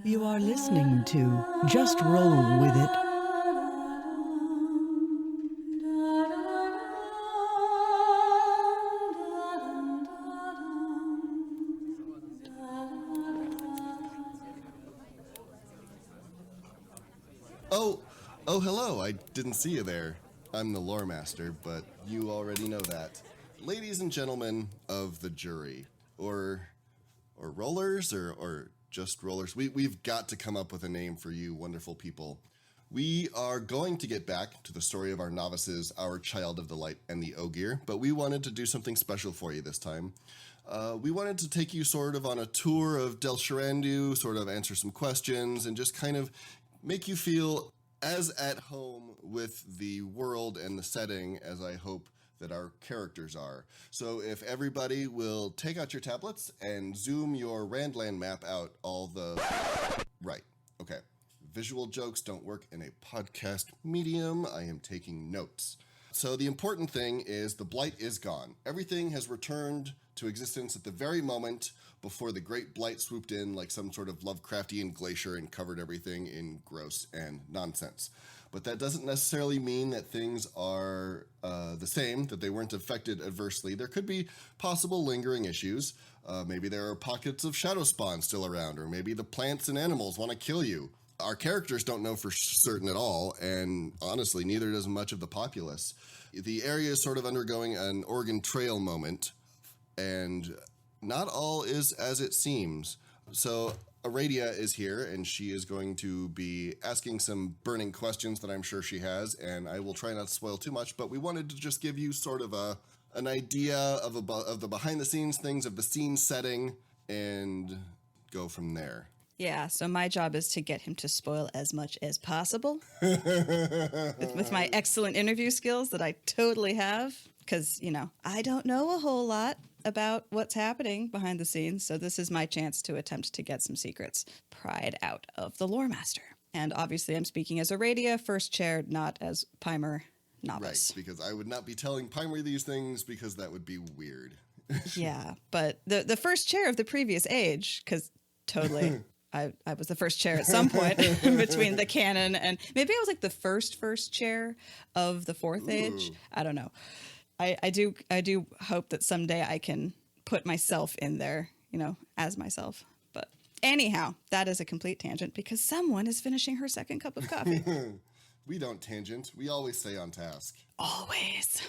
You are listening to Just Roll With It. Oh, hello. I didn't see you there. I'm the Loremaster, but you already know that. Ladies and gentlemen of the jury, or rollers, or just rollers. We've got to come up with a name for you wonderful people. We are going to get back to the story of our novices, our Child of the Light, and the Ogier, but we wanted to do something special for you this time. We wanted to take you sort of on a tour of Sherandu, sort of answer some questions, and just kind of make you feel as at home with the world and the setting as I hope that our characters are. So if everybody will take out your tablets and zoom your Randland map out Right, okay. Visual jokes don't work in a podcast medium. I am taking notes. So the important thing is the blight is gone. Everything has returned to existence at the very moment before the great blight swooped in like some sort of Lovecraftian glacier and covered everything in gross and nonsense. But that doesn't necessarily mean that things are the same, that they weren't affected adversely. There could be possible lingering issues. Maybe there are pockets of shadow spawn still around, or maybe the plants and animals want to kill you. Our characters don't know for certain at all, and honestly, neither does much of the populace. The area is sort of undergoing an Oregon Trail moment, and not all is as it seems. So Aradia is here, and she is going to be asking some burning questions that I'm sure she has, and I will try not to spoil too much, but we wanted to just give you sort of an idea of the behind-the-scenes things, of the scene setting, and go from there. Yeah, so my job is to get him to spoil as much as possible with my excellent interview skills that I totally have, because, I don't know a whole lot about what's happening behind the scenes, so this is my chance to attempt to get some secrets pried out of the Loremaster. And obviously I'm speaking as Aradia, first chair, not as Pimer, novice. Right, because I would not be telling Pimer these things because that would be weird. Yeah, but the first chair of the previous age, because totally... I was the first chair at some point between the canon and maybe I was like the first chair of the fourth age. I don't know. I do hope that someday I can put myself in there, as myself. But anyhow, that is a complete tangent because someone is finishing her second cup of coffee. We don't tangent. We always stay on task. Always.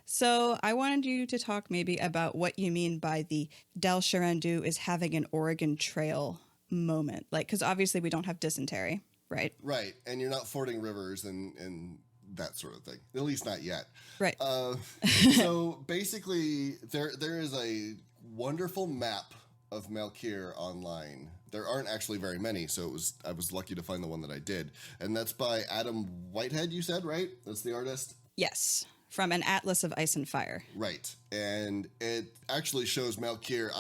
So I wanted you to talk maybe about what you mean by the Sherandu is having an Oregon Trail moment, because obviously we don't have dysentery, right? Right, and you're not fording rivers and that sort of thing, at least not yet. Right. So basically there is a wonderful map of Malkir online. There aren't actually very many, so I was lucky to find the one that I did, and that's by Adam Whitehead, you said, right? That's the artist? Yes, from an Atlas of Ice and Fire. Right, and it actually shows Malkir.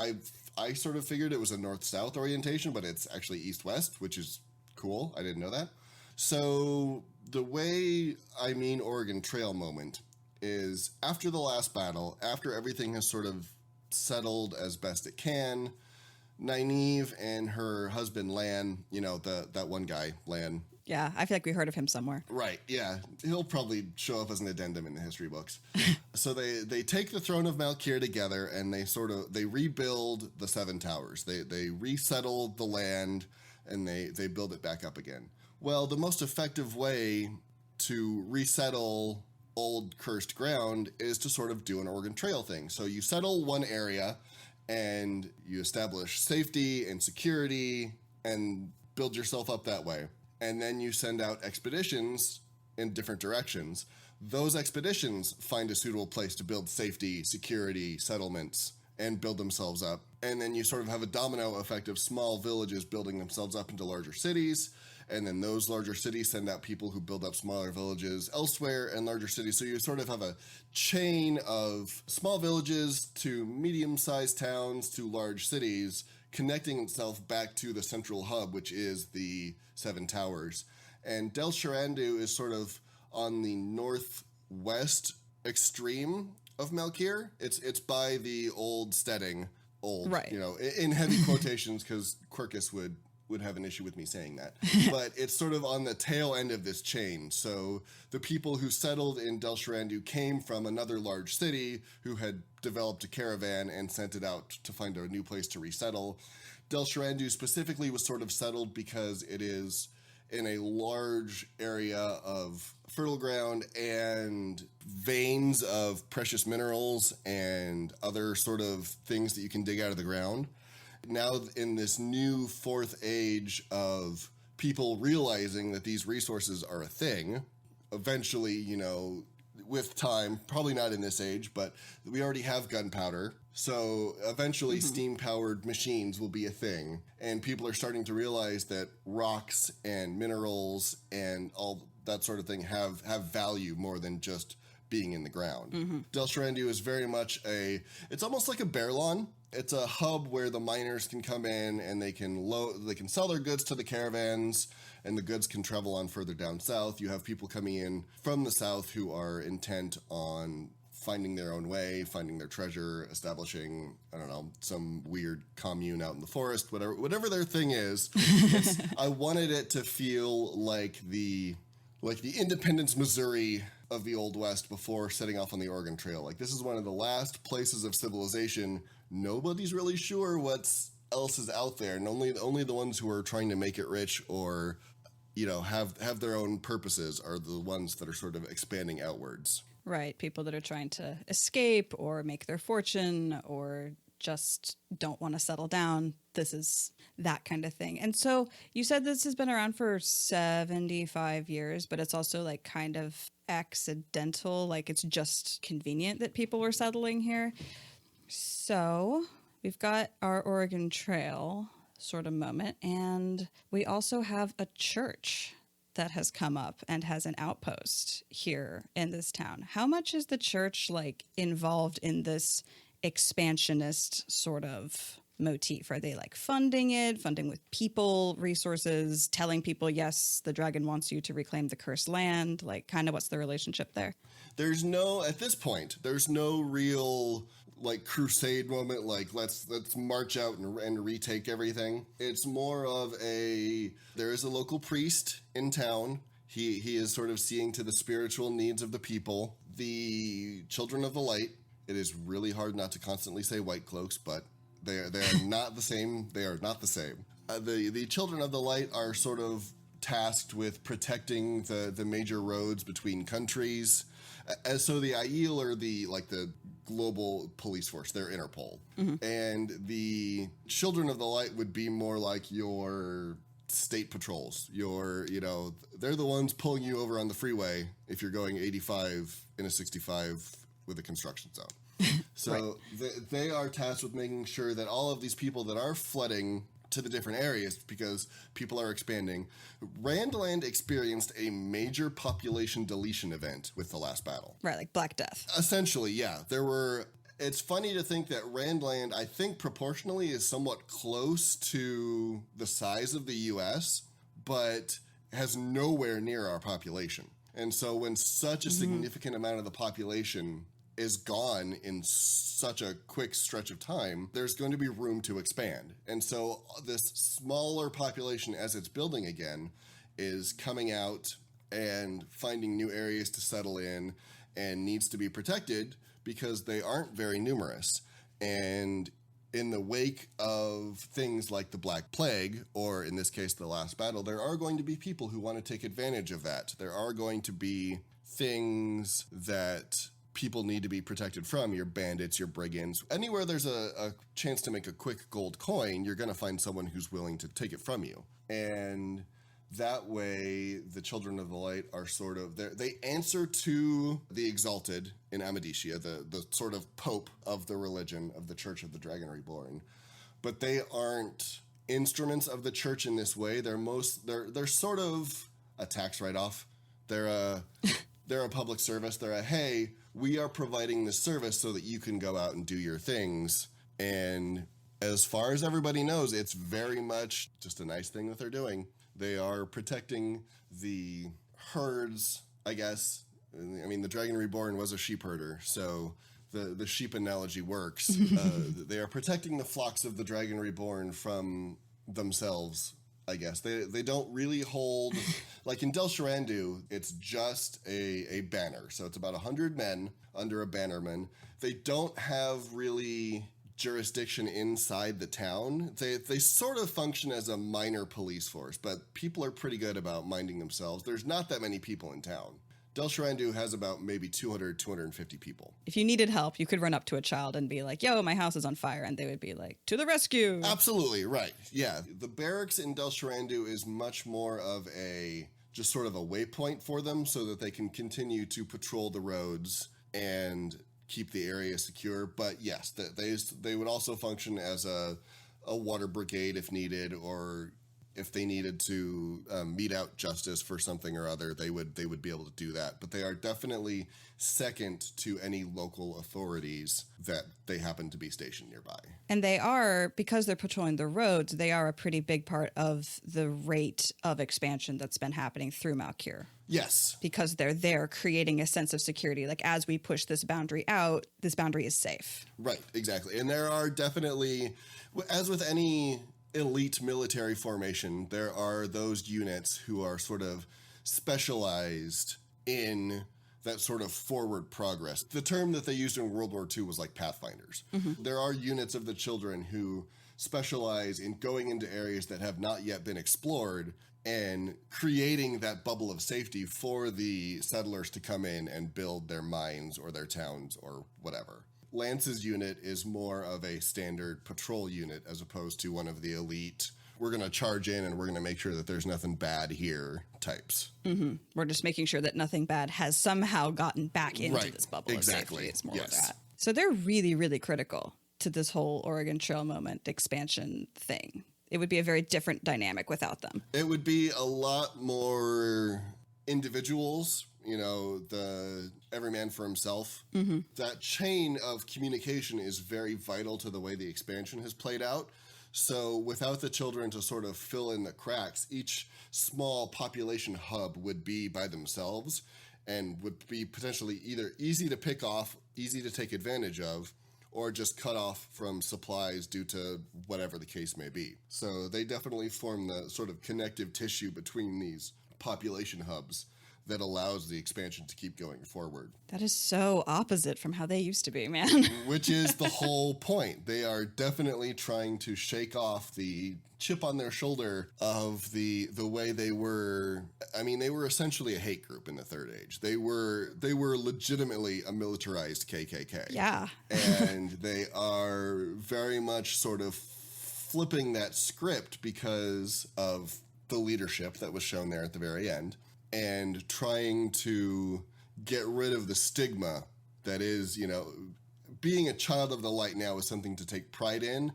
I sort of figured it was a north-south orientation, but it's actually east-west, which is cool. I didn't know that. So the way I mean Oregon Trail moment is after the last battle, after everything has sort of settled as best it can, Nynaeve and her husband Lan, that one guy, Lan. Yeah, I feel like we heard of him somewhere. Right, yeah. He'll probably show up as an addendum in the history books. So they take the throne of Malkir together, and they rebuild the Seven Towers. They resettle the land, and they build it back up again. Well, the most effective way to resettle old cursed ground is to sort of do an Oregon Trail thing. So you settle one area, and you establish safety and security, and build yourself up that way. And then you send out expeditions in different directions. Those expeditions find a suitable place to build safety, security, settlements, and build themselves up. And then you sort of have a domino effect of small villages building themselves up into larger cities. And then those larger cities send out people who build up smaller villages elsewhere and larger cities. So you sort of have a chain of small villages to medium-sized towns to large cities, connecting itself back to the central hub, which is the Seven Towers. And Sherandu is sort of on the northwest extreme of Malkir. It's by the old steading, right? In heavy quotations, because Quirks would would have an issue with me saying that. But it's sort of on the tail end of this chain. So the people who settled in Sherandu came from another large city who had developed a caravan and sent it out to find a new place to resettle. Sherandu specifically was sort of settled because it is in a large area of fertile ground and veins of precious minerals and other sort of things that you can dig out of the ground. Now, in this new fourth age of people realizing that these resources are a thing, eventually, you know, with time, probably not in this age, but we already have gunpowder. So eventually steam-powered machines will be a thing. And people are starting to realize that rocks and minerals and all that sort of thing have value more than just being in the ground. Sherandu is very much it's almost like a bear lawn. It's a hub where the miners can come in and they can sell their goods to the caravans, and the goods can travel on further down south. You have people coming in from the south who are intent on finding their own way, finding their treasure, establishing, I don't know, some weird commune out in the forest, whatever their thing is. I wanted it to feel like the Independence, Missouri of the Old West before setting off on the Oregon Trail. Like, this is one of the last places of civilization. Nobody's really sure what else is out there, and only the ones who are trying to make it rich or, you know, have their own purposes are the ones that are sort of expanding outwards. Right. People that are trying to escape or make their fortune or just don't want to settle down. This is that kind of thing. And so you said this has been around for 75 years, but it's also like kind of accidental. Like, it's just convenient that people were settling here. So we've got our Oregon Trail sort of moment, and we also have a church that has come up and has an outpost here in this town. How much is the church like involved in this expansionist sort of motif? Are they like funding with people, resources, telling people, yes, the dragon wants you to reclaim the cursed land? Like, kind of what's the relationship there? At this point, there's no real like crusade moment, like let's march out and retake everything. It's more of there is a local priest in town. He is sort of seeing to the spiritual needs of the people. The Children of the Light, it is really hard not to constantly say white cloaks, but they are not the same. They are not the same. The Children of the Light are sort of tasked with protecting the major roads between countries. So the Aiel are the global police force. They're Interpol. And the Children of the Light would be more like your state patrols. They're the ones pulling you over on the freeway if you're going 85 in a 65 with a construction zone. So right. They are tasked with making sure that all of these people that are flooding to the different areas, because people are expanding. Randland experienced a major population deletion event with the last battle. Right, like Black Death. Essentially, yeah. It's funny to think that Randland, I think proportionally, is somewhat close to the size of the U.S., but has nowhere near our population. And so when such a significant amount of the population is gone in such a quick stretch of time, there's going to be room to expand. And so this smaller population, as it's building again, is coming out and finding new areas to settle in and needs to be protected because they aren't very numerous. And in the wake of things like the Black Plague, or in this case, the last battle, there are going to be people who want to take advantage of that. There are going to be things that people need to be protected from, your bandits, your brigands. Anywhere there's a chance to make a quick gold coin, you're going to find someone who's willing to take it from you. And that way, the Children of the Light are sort of, they answer to the Exalted in Amadicia, the sort of pope of the religion of the Church of the Dragon Reborn. But they aren't instruments of the church in this way. They're sort of a tax write-off. They're a public service. They're hey, we are providing this service so that you can go out and do your things. And as far as everybody knows, it's very much just a nice thing that they're doing. They are protecting the herds, I guess. I mean, the Dragon Reborn was a sheep herder, so the sheep analogy works. They are protecting the flocks of the Dragon Reborn from themselves I guess. They don't really hold, like in Sherandu, it's just a banner. So it's about 100 men under a bannerman. They don't have really jurisdiction inside the town. They sort of function as a minor police force, but people are pretty good about minding themselves. There's not that many people in town. Sherandu has about maybe 250 people. If you needed help, you could run up to a child and be like, yo, my house is on fire. And they would be like, to the rescue. Absolutely, right. Yeah. The barracks in Sherandu is much more of just sort of a waypoint for them so that they can continue to patrol the roads and keep the area secure. But yes, they would also function as a water brigade if needed, or if they needed to mete out justice for something or other, they would be able to do that. But they are definitely second to any local authorities that they happen to be stationed nearby. And they are, because they're patrolling the roads, they are a pretty big part of the rate of expansion that's been happening through Malkir. Yes. Because they're there creating a sense of security. Like, as we push this boundary out, this boundary is safe. Right, exactly. And there are definitely, as with any elite military formation, there are those units who are sort of specialized in that sort of forward progress. The term that they used in World War II was like pathfinders. Mm-hmm. There are units of the children who specialize in going into areas that have not yet been explored and creating that bubble of safety for the settlers to come in and build their mines or their towns or whatever. Lance's unit is more of a standard patrol unit as opposed to one of the elite, we're going to charge in and we're going to make sure that there's nothing bad here types. Mm-hmm. We're just making sure that nothing bad has somehow gotten back into this bubble of safety. It's more of that. So they're really, really critical to this whole Oregon Trail moment expansion thing. It would be a very different dynamic without them. It would be a lot more individuals, the every man for himself. Mm-hmm. That chain of communication is very vital to the way the expansion has played out. So without the children to sort of fill in the cracks, each small population hub would be by themselves and would be potentially either easy to pick off, easy to take advantage of, or just cut off from supplies due to whatever the case may be. So they definitely form the sort of connective tissue between these population hubs that allows the expansion to keep going forward. That is so opposite from how they used to be, man. Which is the whole point. They are definitely trying to shake off the chip on their shoulder of the way they were. I mean, they were essentially a hate group in the Third Age. They were legitimately a militarized KKK. Yeah. And they are very much sort of flipping that script because of the leadership that was shown there at the very end, and trying to get rid of the stigma that is, being a child of the light now is something to take pride in,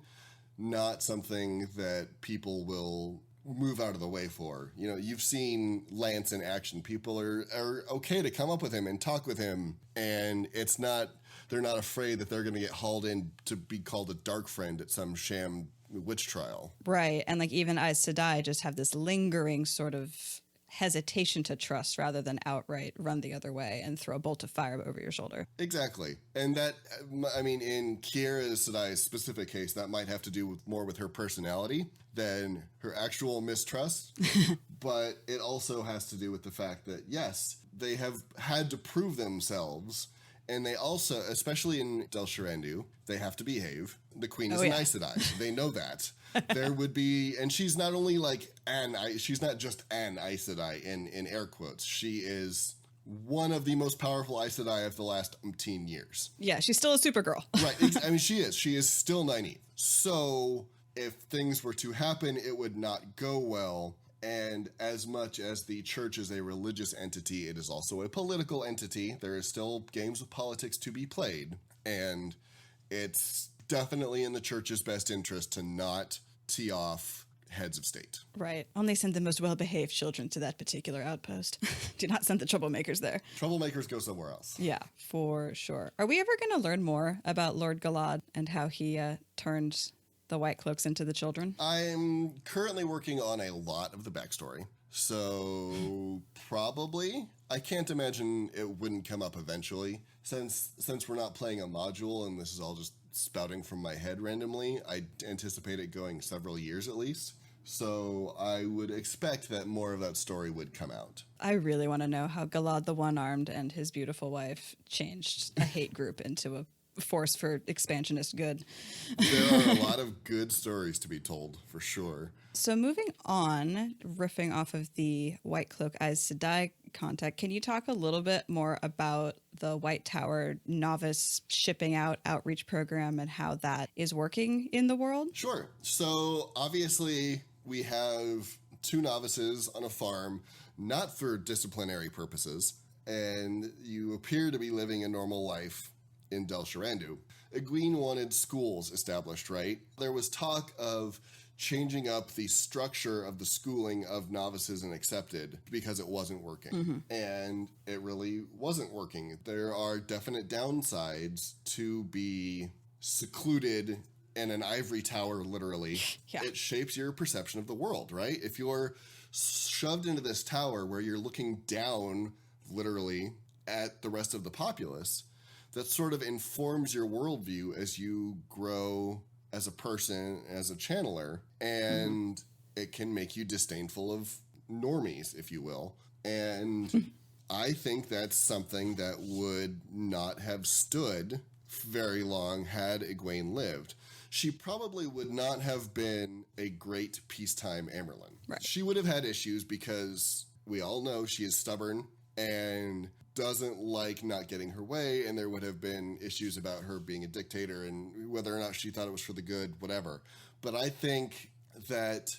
not something that people will move out of the way for. You've seen Lance in action. People are okay to come up with him and talk with him, and they're not afraid that they're going to get hauled in to be called a dark friend at some sham witch trial. Right. And like even Aes Sedai just have this lingering sort of hesitation to trust rather than outright run the other way and throw a bolt of fire over your shoulder. Exactly. And that, I mean, in Kiera Sedai's specific case, that might have to do more with her personality than her actual mistrust. But it also has to do with the fact that, yes, they have had to prove themselves. And they also, especially in Sherandu, they have to behave. The queen is an Aes Sedai. They know that. There would be, and she's not only like she's not just an Aes Sedai in air quotes. She is one of the most powerful Aes Sedai of the last 10 years. Yeah, she's still a Supergirl. Right. I mean, she is. She is still Nynaeve. So if things were to happen, it would not go well. And as much as the church is a religious entity, it is also a political entity. There is still games of politics to be played. And it's definitely in the church's best interest to not tee off heads of state. Right. Only send the most well-behaved children to that particular outpost. Do not send the troublemakers there. Troublemakers go somewhere else. Yeah, for sure. Are we ever going to learn more about Lord Galad and how he turned the White Cloaks into the children? I'm currently working on a lot of the backstory. So probably. I can't imagine it wouldn't come up eventually. Since we're not playing a module and this is all just spouting from my head randomly, I anticipate it going several years at least. So I would expect that more of that story would come out. I really want to know how Galad the One-Armed and his beautiful wife changed a hate group into a force for expansionist good. There are a lot of good stories to be told, for sure. So moving on, riffing off of the White Cloak Aes Sedai contact, can you talk a little bit more about the White Tower novice shipping out outreach program and how that is working in the world? Sure. So obviously we have 2 novices on a farm, not for disciplinary purposes, and you appear to be living a normal life in Sherandu. Egwene wanted schools established, right? There was talk of changing up the structure of the schooling of novices and accepted because it wasn't working. And it really wasn't working. There are definite downsides to be secluded in an ivory tower, literally. Yeah. It shapes your perception of the world, right? If you're shoved into this tower where you're looking down, literally, at the rest of the populace, that sort of informs your worldview as you grow as a person, as a channeler, and it can make you disdainful of normies, if you will. And I think that's something that would not have stood very long had Egwene lived. She probably would not have been a great peacetime Amyrlin. Right. She would have had issues because we all know she is stubborn and doesn't like not getting her way, and there would have been issues about her being a dictator and whether or not she thought it was for the good, whatever. But I think that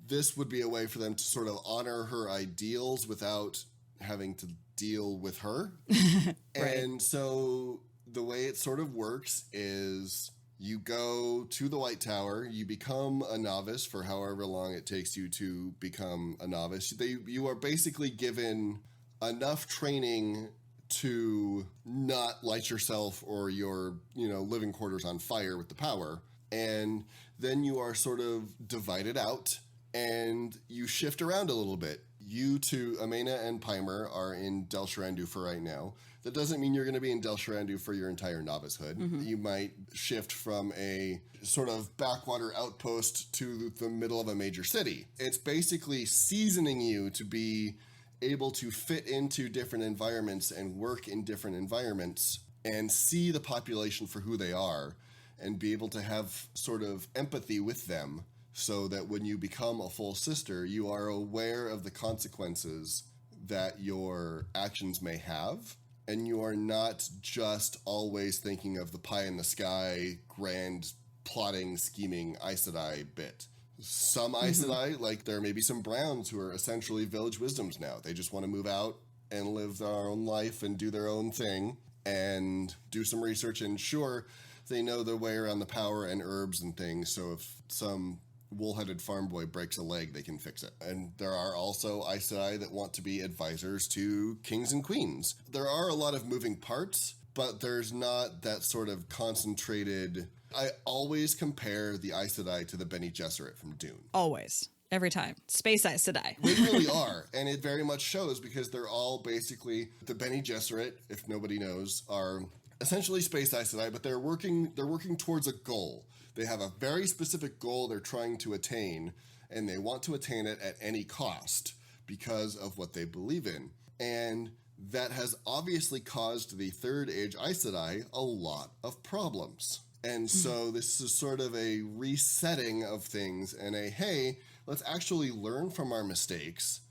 this would be a way for them to sort of honor her ideals without having to deal with her. Right. And so the way it sort of works is you go to the White Tower, you become a novice for however long it takes you to become a novice. You are basically given enough training to not light yourself or your, living quarters on fire with the power. And then you are sort of divided out and you shift around a little bit. You two, Amena and Pimer, are in Sherandu for right now. That doesn't mean you're going to be in Sherandu for your entire novicehood. You might shift from a sort of backwater outpost to the middle of a major city. It's basically seasoning you to be able to fit into different environments and work in different environments and see the population for who they are and be able to have sort of empathy with them so that when you become a full sister, you are aware of the consequences that your actions may have. And you are not just always thinking of the pie in the sky, grand plotting, scheming Aes Sedai bit. Some Aes Sedai, like there may be some Browns who are essentially village wisdoms now. They just want to move out and live their own life and do their own thing and do some research. And sure, they know their way around the power and herbs and things. So if some wool-headed farm boy breaks a leg, they can fix it. And there are also Aes Sedai that want to be advisors to kings and queens. There are a lot of moving parts, but there's not that sort of concentrated. I always compare the Aes Sedai to the Bene Gesserit from Dune. Always. Every time. Space Aes Sedai. They really are, and it very much shows because they're all basically the Bene Gesserit, if nobody knows, are essentially space Aes Sedai, but they're working towards a goal. They have a very specific goal they're trying to attain, and they want to attain it at any cost because of what they believe in. And that has obviously caused the Third Age Aes Sedai a lot of problems. And so this is sort of a resetting of things and a, hey, let's actually learn from our mistakes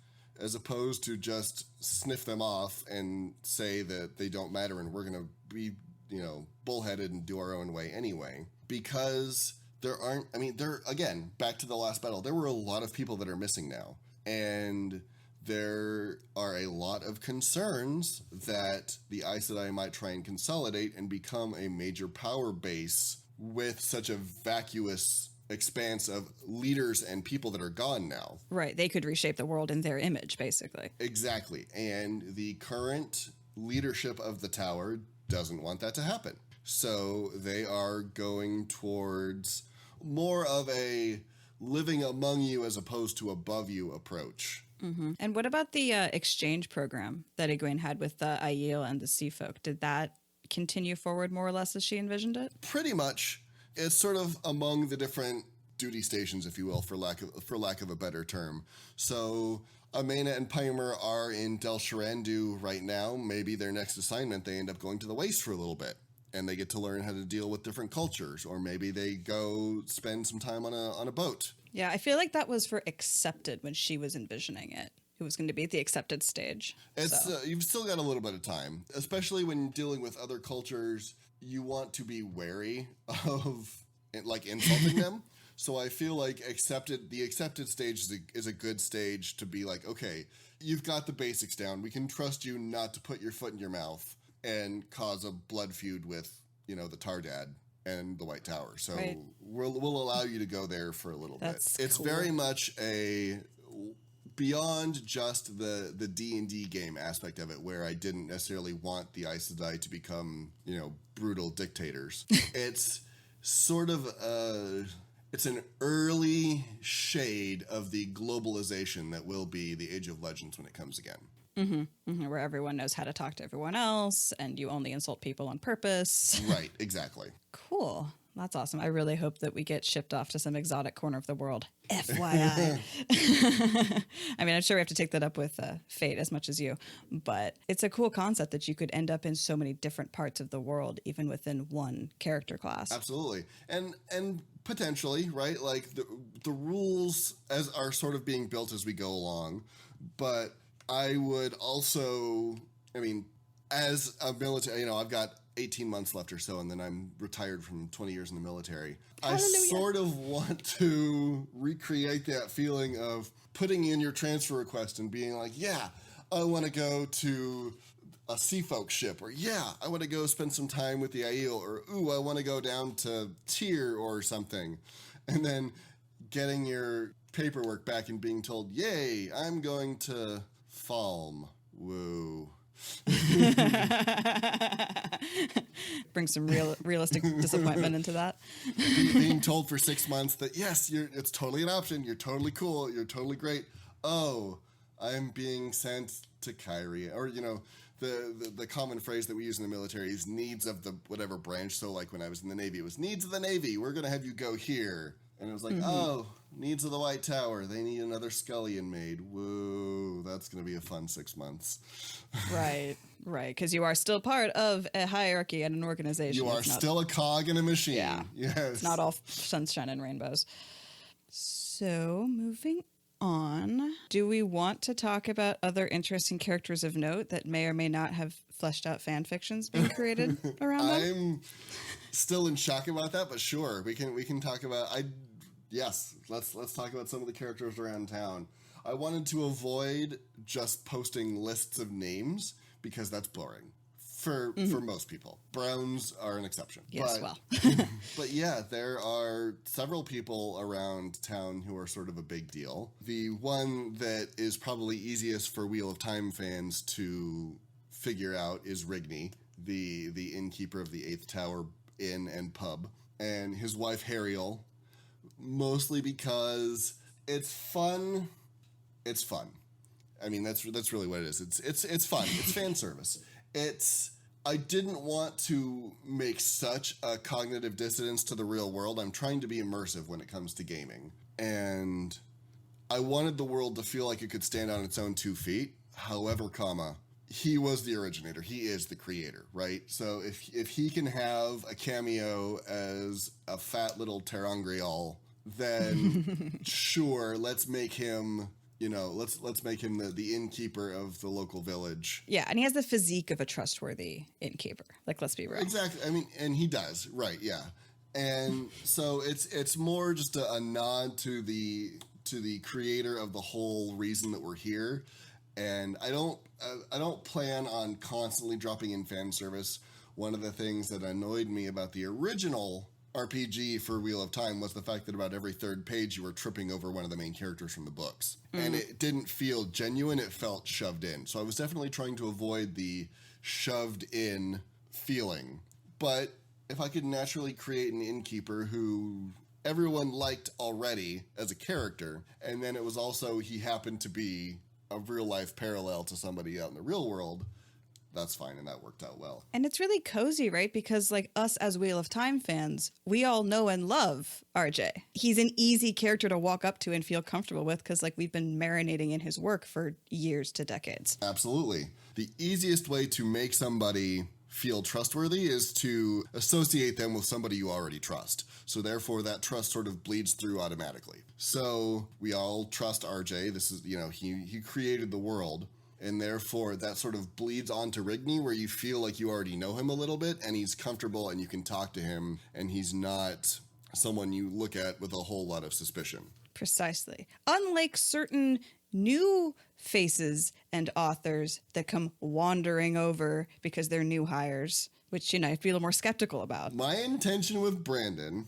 as opposed to just sniff them off and say that they don't matter and we're going to be, bullheaded and do our own way anyway. Because again, back to the last battle, there were a lot of people that are missing now. And there are a lot of concerns that the Aes Sedai might try and consolidate and become a major power base with such a vacuous expanse of leaders and people that are gone now. Right. They could reshape the world in their image, basically. Exactly. And the current leadership of the tower doesn't want that to happen. So they are going towards more of a living among you as opposed to above you approach. Mm-hmm. And what about the exchange program that Egwene had with the Aiel and the Sea Folk? Did that continue forward more or less as she envisioned it? Pretty much. It's sort of among the different duty stations, if you will, for lack of a better term. So Amena and Pymer are in Del Sherandu right now. Maybe their next assignment, they end up going to the Waste for a little bit, and they get to learn how to deal with different cultures, or maybe they go spend some time on a boat. Yeah, I feel like that was for Accepted when she was envisioning it. Who was going to be at the Accepted stage. You've still got a little bit of time, especially when dealing with other cultures. You want to be wary of like insulting them. So I feel like the accepted stage is a good stage to be like, okay, you've got the basics down. We can trust you not to put your foot in your mouth and cause a blood feud with, the Tardad and the White Tower. So right. we'll allow you to go there for a little bit. It's cool. very much beyond just the D&D game aspect of it, where I didn't necessarily want the Aes Sedai to become, brutal dictators. It's sort of it's an early shade of the globalization that will be the Age of Legends when it comes again. Where everyone knows how to talk to everyone else, and you only insult people on purpose. Right, exactly. Cool. That's awesome. I really hope that we get shipped off to some exotic corner of the world. FYI. I mean, I'm sure we have to take that up with Fate as much as you, but it's a cool concept that you could end up in so many different parts of the world, even within one character class. Absolutely. And potentially, right? Like the rules are sort of being built as we go along, but I would also, as a military, I've got 18 months left or so, and then I'm retired from 20 years in the military. Hallelujah. I sort of want to recreate that feeling of putting in your transfer request and being like, yeah, I want to go to a sea folk ship, or yeah, I want to go spend some time with the Aiel, or ooh, I want to go down to Tyr or something. And then getting your paperwork back and being told, yay, I'm going to Falm. Woo. Bring some realistic disappointment into that. Being told for 6 months that yes, it's totally an option. You're totally cool. You're totally great. Oh, I'm being sent to Kyrie, or the common phrase that we use in the military is needs of the whatever branch. So like when I was in the Navy, it was needs of the Navy. We're gonna have you go here, and it was like oh, needs of the White Tower. They need another Scullion made. Whoa, that's gonna be a fun 6 months. Right, because you are still part of a hierarchy and an organization. You are still a cog in a machine. Yeah, yes. It's not all sunshine and rainbows. So moving on, do we want to talk about other interesting characters of note that may or may not have fleshed out fan fictions being created around them? I'm still in shock about that, but sure, we can talk about. Let's talk about some of the characters around town. I wanted to avoid just posting lists of names because that's boring for most people. Browns are an exception. Yes, but yeah, there are several people around town who are sort of a big deal. The one that is probably easiest for Wheel of Time fans to figure out is Rigney, the innkeeper of the 8th Tower Inn and Pub, and his wife Hariel, mostly because it's fun. It's fun. I mean, that's really what it is. It's fun. It's fan service. I didn't want to make such a cognitive dissonance to the real world. I'm trying to be immersive when it comes to gaming. And I wanted the world to feel like it could stand on its own 2 feet. However, he was the originator. He is the creator, right? So if he can have a cameo as a fat little Terangrial, then sure, let's make him... let's make him the innkeeper of the local village. Yeah, and he has the physique of a trustworthy innkeeper. Like, let's be real. Exactly. I mean, and he does, right? Yeah. And so it's more just a nod to the creator of the whole reason that we're here. And I don't plan on constantly dropping in fan service. One of the things that annoyed me about the original RPG for Wheel of Time was the fact that about every 3rd page you were tripping over one of the main characters from the books. And it didn't feel genuine, it felt shoved in. So I was definitely trying to avoid the shoved in feeling. But if I could naturally create an innkeeper who everyone liked already as a character, and then it was also he happened to be a real life parallel to somebody out in the real world, that's fine, and that worked out well. And it's really cozy, right? Because like us as Wheel of Time fans, we all know and love RJ. He's an easy character to walk up to and feel comfortable with because like we've been marinating in his work for years to decades. Absolutely. The easiest way to make somebody feel trustworthy is to associate them with somebody you already trust. So therefore that trust sort of bleeds through automatically. So we all trust RJ. This is, he created the world. And therefore, that sort of bleeds onto Rigney, where you feel like you already know him a little bit, and he's comfortable, and you can talk to him, and he's not someone you look at with a whole lot of suspicion. Precisely. Unlike certain new faces and authors that come wandering over because they're new hires, which, I feel more skeptical about. My intention with Brandon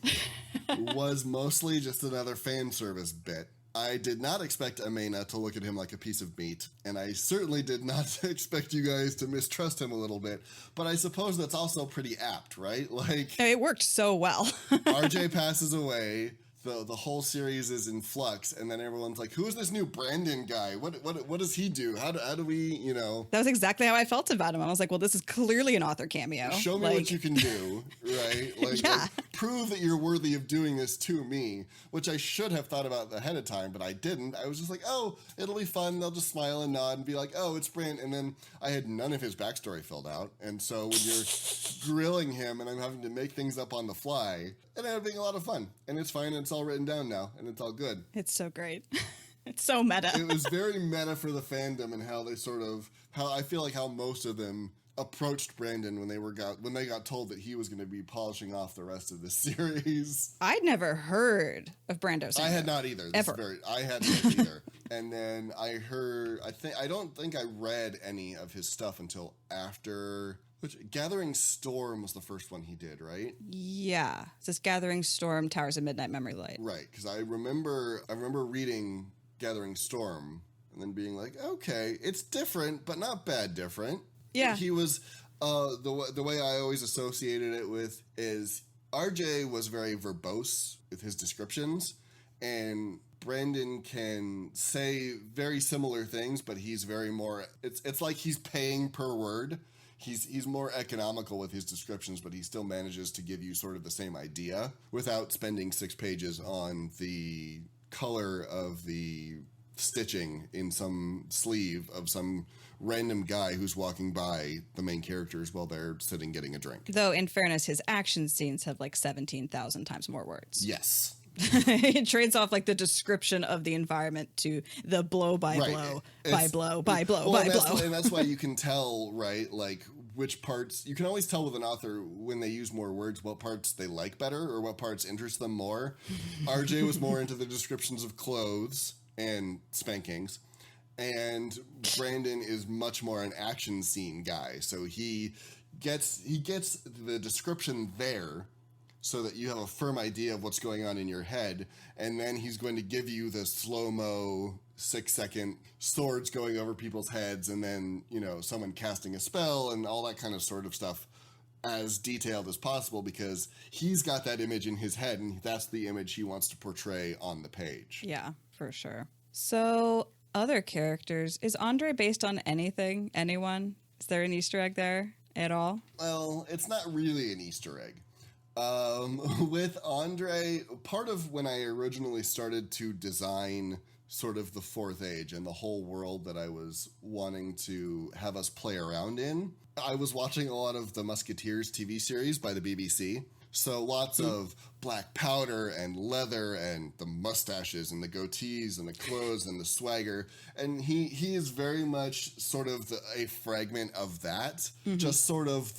was mostly just another fan service bit. I did not expect Amena to look at him like a piece of meat, and I certainly did not expect you guys to mistrust him a little bit, but I suppose that's also pretty apt, right? Like, it worked so well. RJ passes away, the whole series is in flux, and then everyone's like, who's this new Brandon guy? What does he do? How do we, That was exactly how I felt about him. I was like, well, this is clearly an author cameo. Show me what you can do, right? Like, prove that you're worthy of doing this to me, which I should have thought about ahead of time, but I didn't. I was just like, oh, it'll be fun. They'll just smile and nod and be like, oh, it's Brand. And then I had none of his backstory filled out. And so when you're grilling him and I'm having to make things up on the fly, it ended up being a lot of fun. And it's fine. And it's all written down now. And it's all good. It's so great. It's so meta. It was very meta for the fandom and how I feel like how most of them approached Brandon when they got told that he was going to be polishing off the rest of the series. I'd never heard of Brando Sanders. I had not either. I hadn't either. And then I don't think I read any of his stuff until after. Gathering Storm was the first one he did, right? Yeah, it's this Gathering Storm, Towers of Midnight, Memory Light. Right, because I remember reading Gathering Storm and then being like, okay, it's different, but not bad different. Yeah. He was, the way I always associated it with is RJ was very verbose with his descriptions, and Brandon can say very similar things, but he's very more, it's like he's paying per word. He's more economical with his descriptions, but he still manages to give you sort of the same idea without spending 6 pages on the color of the stitching in some sleeve of some random guy who's walking by the main characters while they're sitting getting a drink. Though, in fairness, his action scenes have like 17,000 times more words. Yes. It trades off like the description of the environment to the blow by Right. blow, It's- by blow, by blow, Well, by blow. and that's why you can tell, right, like which parts, you can always tell with an author when they use more words, what parts they like better or what parts interest them more. RJ was more into the descriptions of clothes and spankings, and Brandon is much more an action scene guy. So he gets the description there so that you have a firm idea of what's going on in your head, and then he's going to give you the slow-mo 6-second swords going over people's heads, and then, someone casting a spell and all that kind of sort of stuff as detailed as possible, because he's got that image in his head, and that's the image he wants to portray on the page. Yeah, for sure. So, other characters. Is Andre based on anything? Anyone? Is there an Easter egg there at all? Well, it's not really an Easter egg. With Andre, part of when I originally started to design sort of the Fourth Age and the whole world that I was wanting to have us play around in, I was watching a lot of the Musketeers TV series by the BBC. So lots of black powder and leather and the mustaches and the goatees and the clothes and the swagger. And he is very much sort of a fragment of that. Just sort of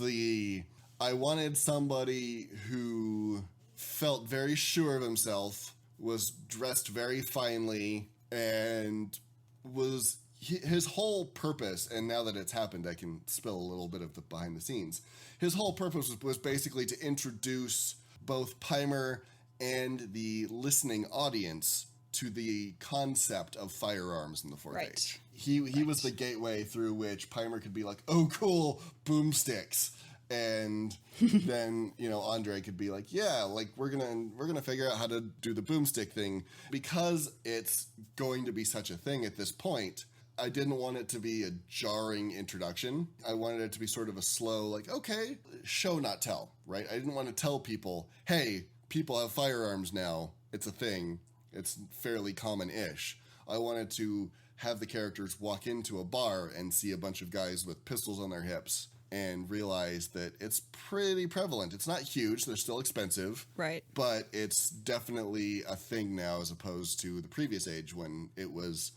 I wanted somebody who felt very sure of himself, was dressed very finely, and was his whole purpose, and now that it's happened, I can spill a little bit of the behind the scenes. His whole purpose was basically to introduce both Pimer and the listening audience to the concept of firearms in the Fourth Age. He was the gateway through which Pimer could be like, oh, cool, boomsticks. And then, Andre could be like, yeah, like we're gonna figure out how to do the boomstick thing. Because it's going to be such a thing at this point, I didn't want it to be a jarring introduction. I wanted it to be sort of a slow, like, okay, show not tell, right? I didn't want to tell people, hey, people have firearms now. It's a thing. It's fairly common-ish. I wanted to have the characters walk into a bar and see a bunch of guys with pistols on their hips and realize that it's pretty prevalent. It's not huge. They're still expensive. Right. But it's definitely a thing now as opposed to the previous age when it was,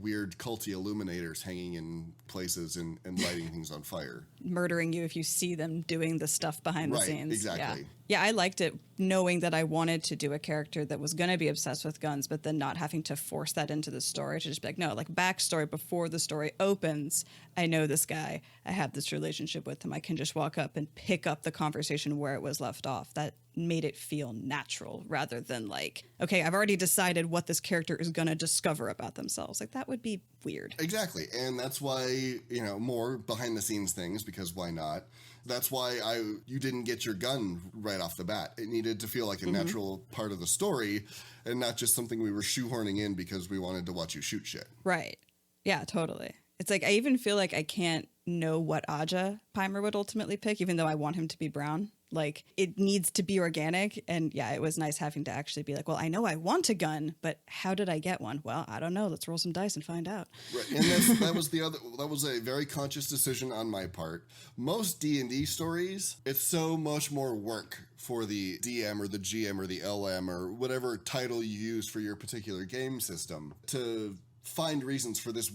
weird culty illuminators hanging in places and lighting things on fire. Murdering you if you see them doing the stuff behind the scenes. Exactly. Yeah, I liked it knowing that I wanted to do a character that was going to be obsessed with guns, but then not having to force that into the story to just be like, no, like backstory before the story opens. I know this guy. I have this relationship with him. I can just walk up and pick up the conversation where it was left off. That made it feel natural rather than like, okay, I've already decided what this character is going to discover about themselves. Like that would be weird. Exactly. And that's why, more behind the scenes things, because why not? That's why you didn't get your gun right off the bat. It needed to feel like a natural part of the story and not just something we were shoehorning in because we wanted to watch you shoot shit. Right. Yeah, totally. It's like, I even feel like I can't know what Aja Pimer would ultimately pick, even though I want him to be brown. Like, it needs to be organic. And yeah, it was nice having to actually be like, well, I know I want a gun, but how did I get one? Well, I don't know. Let's roll some dice and find out. Right. And that was a very conscious decision on my part. Most D&D stories, it's so much more work for the DM or the GM or the LM or whatever title you use for your particular game system to find reasons for this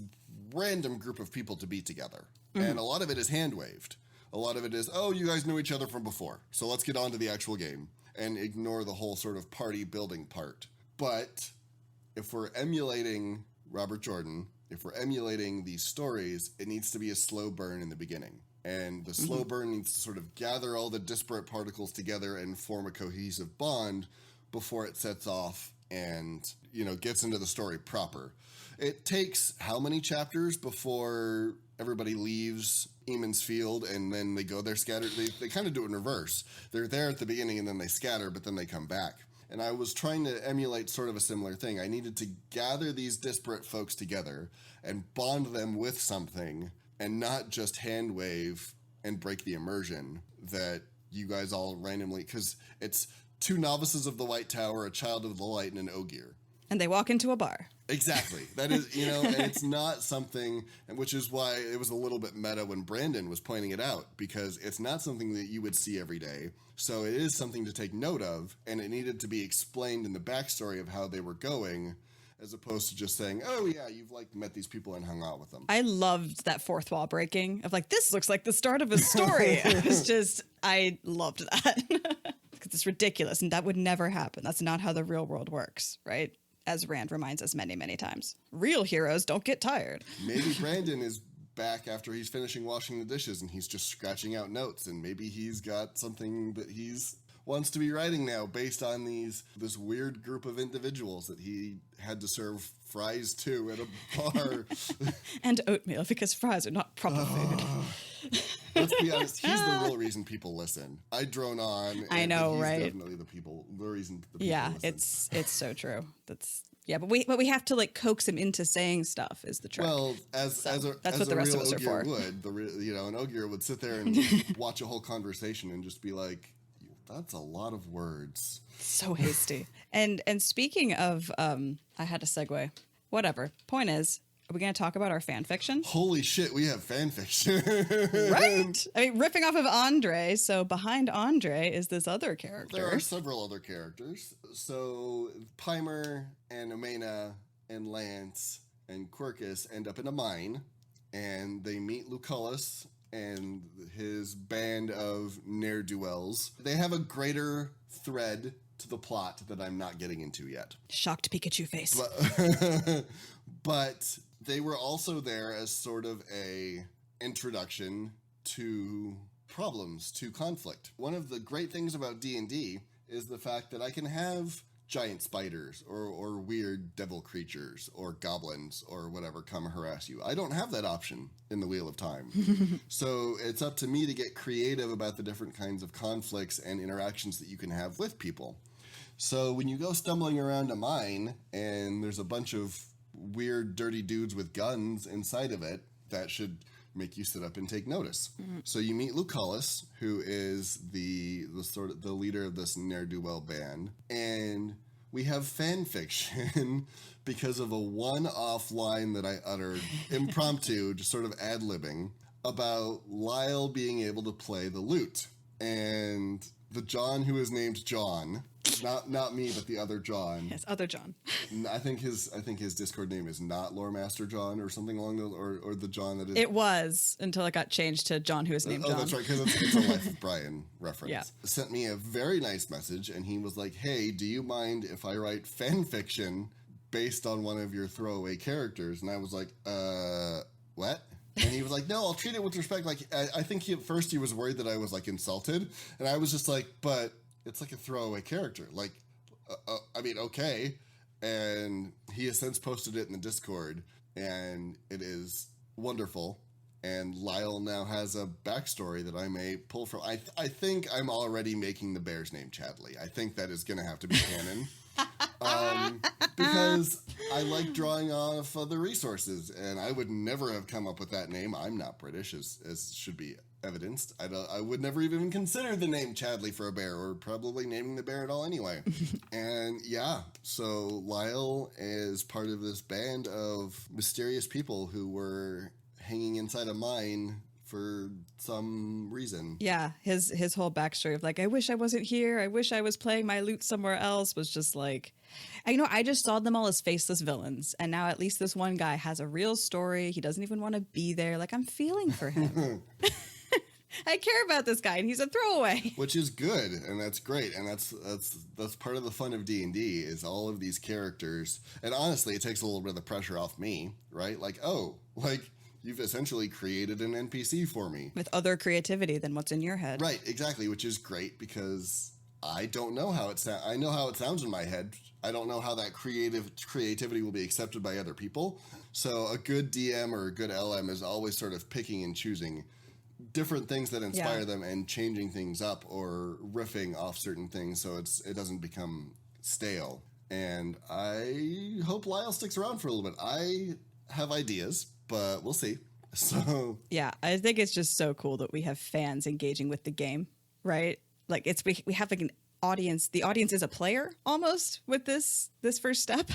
random group of people to be together. And a lot of it is hand-waved. A lot of it is, oh, you guys knew each other from before, so let's get on to the actual game and ignore the whole sort of party building part. But if we're emulating Robert Jordan, if we're emulating these stories, it needs to be a slow burn in the beginning. And the slow burn needs to sort of gather all the disparate particles together and form a cohesive bond before it sets off and, gets into the story proper. It takes how many chapters before everybody leaves Eamon's Field and then they go there scattered? They kind of do it in reverse. They're there at the beginning and then they scatter, but then they come back. And I was trying to emulate sort of a similar thing. I needed to gather these disparate folks together and bond them with something and not just hand wave and break the immersion that you guys all randomly, because it's two novices of the White Tower, a child of the light, and an Ogier. And they walk into a bar. Exactly. That is, and it's not something, which is why it was a little bit meta when Brandon was pointing it out, because it's not something that you would see every day. So it is something to take note of, and it needed to be explained in the backstory of how they were going, as opposed to just saying, oh yeah, you've met these people and hung out with them. I loved that fourth wall breaking of like, this looks like the start of a story. I loved that. Because it's ridiculous, and that would never happen. That's not how the real world works, right? As Rand reminds us many, many times. Real heroes don't get tired. Maybe Brandon is back after he's finishing washing the dishes and he's just scratching out notes, and maybe he's got something that he's wants to be writing now based on this weird group of individuals that he had to serve fries to at a bar. And oatmeal, because fries are not proper food. Let's be honest, he's the real reason people listen. I drone on. I know, he's right? Definitely the reason the people listen. it's so true. But we have to coax him into saying stuff is the trick. Well, that's what the rest of us are for. An Ogier would sit there and watch a whole conversation and just be like, that's a lot of words. So hasty. And speaking of, I had a segue. Whatever. Point is, are we going to talk about our fan fiction? Holy shit, we have fan fiction. Right? I mean, ripping off of Andre. So behind Andre is this other character. There are several other characters. So Pimer and Omena and Lance and Quirkus end up in a mine, and they meet Lucullus and his band of ne'er-do-wells. They have a greater thread to the plot that I'm not getting into yet. Shocked Pikachu face. But they were also there as sort of a introduction to problems, to conflict. One of the great things about D&D is the fact that I can have giant spiders or weird devil creatures or goblins or whatever come harass you. I don't have that option in the Wheel of Time. So it's up to me to get creative about the different kinds of conflicts and interactions that you can have with people. So when you go stumbling around a mine and there's a bunch of weird, dirty dudes with guns inside of it that should make you sit up and take notice. So you meet Lucullus, who is the leader of this ne'er-do-well band, and we have fan fiction because of a one-off line that I uttered impromptu, just sort of ad-libbing, about Lyle being able to play the lute. And the John who is named John, not me, but the other John. Yes, other John. I think his Discord name is not Loremaster John or something along those, or the John that is. It was until it got changed to John who is named John. Oh, that's right, because it's a Life of Brian reference. Yeah. Sent me a very nice message, and he was like, "Hey, do you mind if I write fan fiction based on one of your throwaway characters?" And I was like, what? And he was like, "No, I'll treat it with respect." Like, I think at first he was worried that I was like insulted, and I was just like, "But it's like a throwaway character. Like, I mean, okay." And he has since posted it in the Discord, and it is wonderful. And Lyle now has a backstory that I may pull from. I think I'm already making the bear's name Chadley. I think that is going to have to be canon. Because I like drawing off other resources, and I would never have come up with that name. I'm not British, as should be evidenced. I would never even consider the name Chadley for a bear, or probably naming the bear at all anyway. And yeah, so Lyle is part of this band of mysterious people who were hanging inside a mine for some reason. Yeah, his whole backstory of like, I wish I wasn't here, I wish I was playing my lute somewhere else, was just like, I just saw them all as faceless villains, and now at least this one guy has a real story. He doesn't even want to be there. Like, I'm feeling for him. I care about this guy, and he's a throwaway. Which is good, and that's great, and that's part of the fun of D&D is all of these characters. And honestly, it takes a little bit of the pressure off me, right? Like, you've essentially created an NPC for me. With other creativity than what's in your head. Right, exactly, which is great because I don't know how it sounds. I know how it sounds in my head. I don't know how that creativity will be accepted by other people. So a good DM or a good LM is always sort of picking and choosing different things that inspire them and changing things up or riffing off certain things so it doesn't become stale. And I hope Lyle sticks around for a little bit. I have ideas, but we'll see. So yeah, I think it's just so cool that we have fans engaging with the game, right? Like we have like an audience. The audience is a player almost with this first step.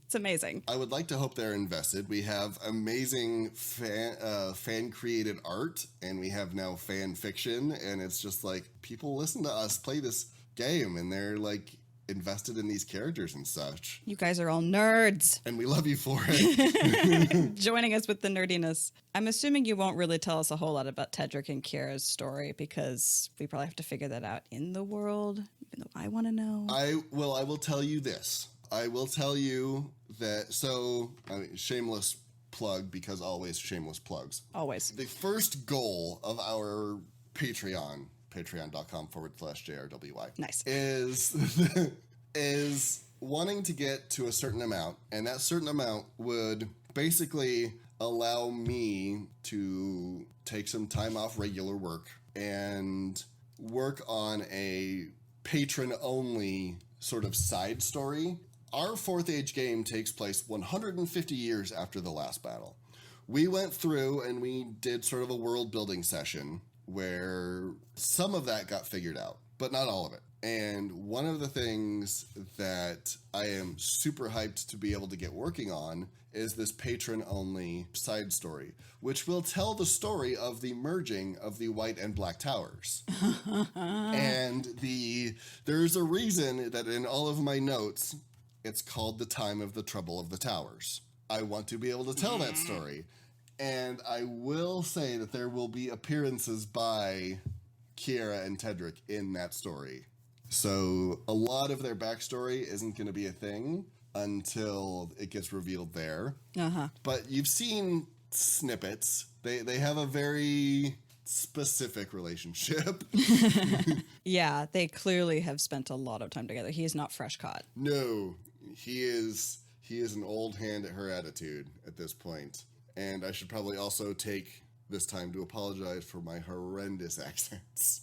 It's amazing. I would like to hope they're invested. We have amazing fan created art, and we have now fan fiction, and it's just like people listen to us play this game, and they're like invested in these characters and such. You guys are all nerds. And we love you for it. Joining us with the nerdiness. I'm assuming you won't really tell us a whole lot about Tedric and Kiera's story because we probably have to figure that out in the world, even though I want to know. I will tell you this. I will tell you that, shameless plug, because always shameless plugs. Always. The first goal of our Patreon, patreon.com/JRWY. Nice. Is wanting to get to a certain amount, and that certain amount would basically allow me to take some time off regular work and work on a patron-only sort of side story. Our 4th Age game takes place 150 years after the last battle. We went through and we did sort of a world building session where some of that got figured out, but not all of it. And one of the things that I am super hyped to be able to get working on is this patron-only side story, which will tell the story of the merging of the White and Black Towers. And there's a reason that in all of my notes, it's called The Time of the Trouble of the Towers. I want to be able to tell that story. And I will say that there will be appearances by Kiera and Tedric in that story. So a lot of their backstory isn't going to be a thing until it gets revealed there. Uh-huh. But you've seen snippets. They have a very specific relationship. Yeah, they clearly have spent a lot of time together. He is not fresh caught. No, he is an old hand at her attitude at this point. And I should probably also take this time to apologize for my horrendous accents.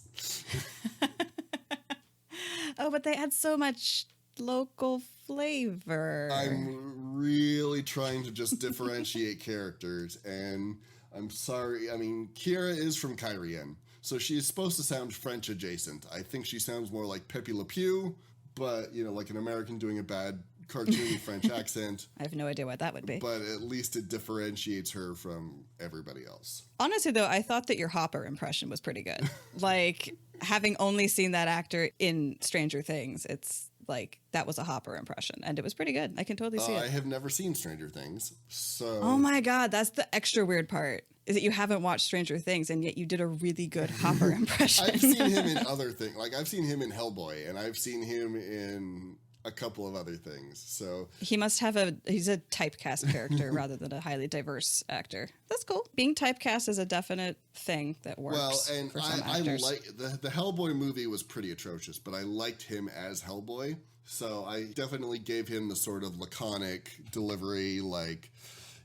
Oh, but they add so much local flavor. I'm really trying to just differentiate characters, and I'm sorry. I mean, Kira is from Kyrian, so she is supposed to sound French adjacent. I think she sounds more like Pepe Le Pew, but, you know, like an American doing a bad cartoony French accent. I have no idea what that would be. But at least it differentiates her from everybody else. Honestly, though, I thought that your Hopper impression was pretty good. Like, having only seen that actor in Stranger Things, it's like, that was a Hopper impression, and it was pretty good. I can totally see it. I have never seen Stranger Things, so... Oh my God, that's the extra weird part, is that you haven't watched Stranger Things, and yet you did a really good Hopper impression. I've seen him in other things. Like, I've seen him in Hellboy, and I've seen him in a couple of other things, so... He must have he's a typecast character rather than a highly diverse actor. That's cool. Being typecast is a definite thing that works. Well, and for some I actors. like the Hellboy movie was pretty atrocious, but I liked him as Hellboy, so I definitely gave him the sort of laconic delivery, like,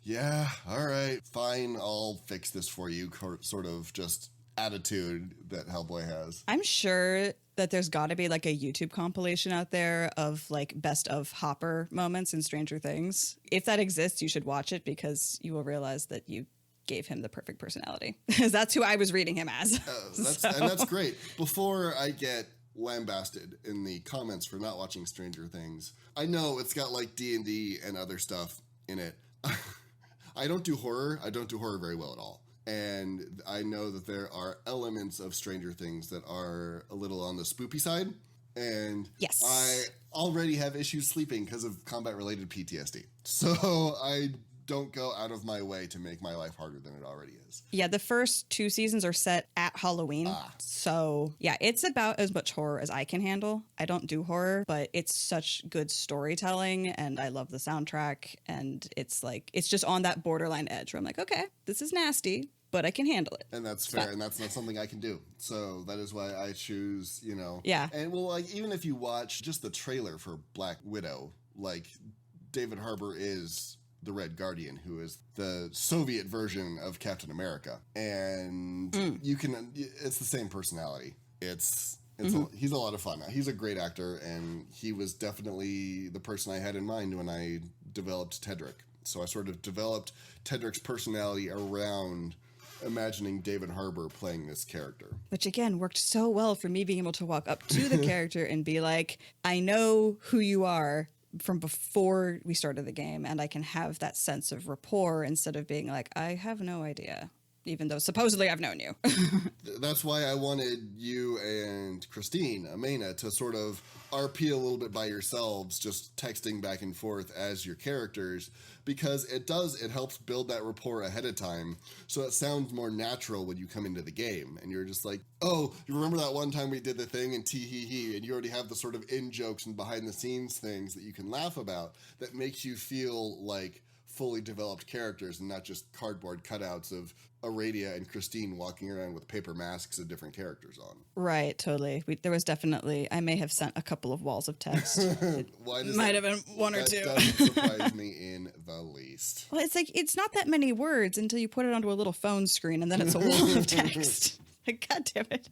yeah, all right, fine, I'll fix this for you, sort of just attitude that Hellboy has. I'm sure that there's got to be like a YouTube compilation out there of like best of Hopper moments in Stranger Things. If that exists, you should watch it, because you will realize that you gave him the perfect personality. That's who I was reading him as. And that's great. Before I get lambasted in the comments for not watching Stranger Things, I know it's got like D&D and other stuff in it. I don't do horror. I don't do horror very well at all. And I know that there are elements of Stranger Things that are a little on the spoopy side. And yes, I already have issues sleeping because of combat-related PTSD. So I don't go out of my way to make my life harder than it already is. Yeah, the first 2 seasons are set at Halloween. So yeah, it's about as much horror as I can handle. I don't do horror, but it's such good storytelling, and I love the soundtrack, and it's like, it's just on that borderline edge where I'm like, okay, this is nasty, but I can handle it. And that's fair, and that's not something I can do. So that is why I choose, you know. Yeah. And well, like, even if you watch just the trailer for Black Widow, like, David Harbour is the Red Guardian, who is the Soviet version of Captain America. And you can, it's the same personality. He's a lot of fun. He's a great actor, and he was definitely the person I had in mind when I developed Tedrick. So I sort of developed Tedrick's personality around imagining David Harbour playing this character. Which again worked so well for me being able to walk up to the character and be like, I know who you are from before we started the game, and I can have that sense of rapport instead of being like, I have no idea, even though supposedly I've known you. That's why I wanted you and Christine, Amena, to sort of RP a little bit by yourselves, just texting back and forth as your characters, because it helps build that rapport ahead of time, so it sounds more natural when you come into the game, and you're just like, oh, you remember that one time we did the thing, and tee-hee-hee, and you already have the sort of in-jokes and behind-the-scenes things that you can laugh about that makes you feel like fully developed characters and not just cardboard cutouts of Aradia and Christine walking around with paper masks of different characters on. Right, totally. There was definitely, I may have sent a couple of walls of text. Might have been one or two. That doesn't surprise me in the least. Well, it's like, it's not that many words until you put it onto a little phone screen, and then it's a wall of text. Like, God damn it.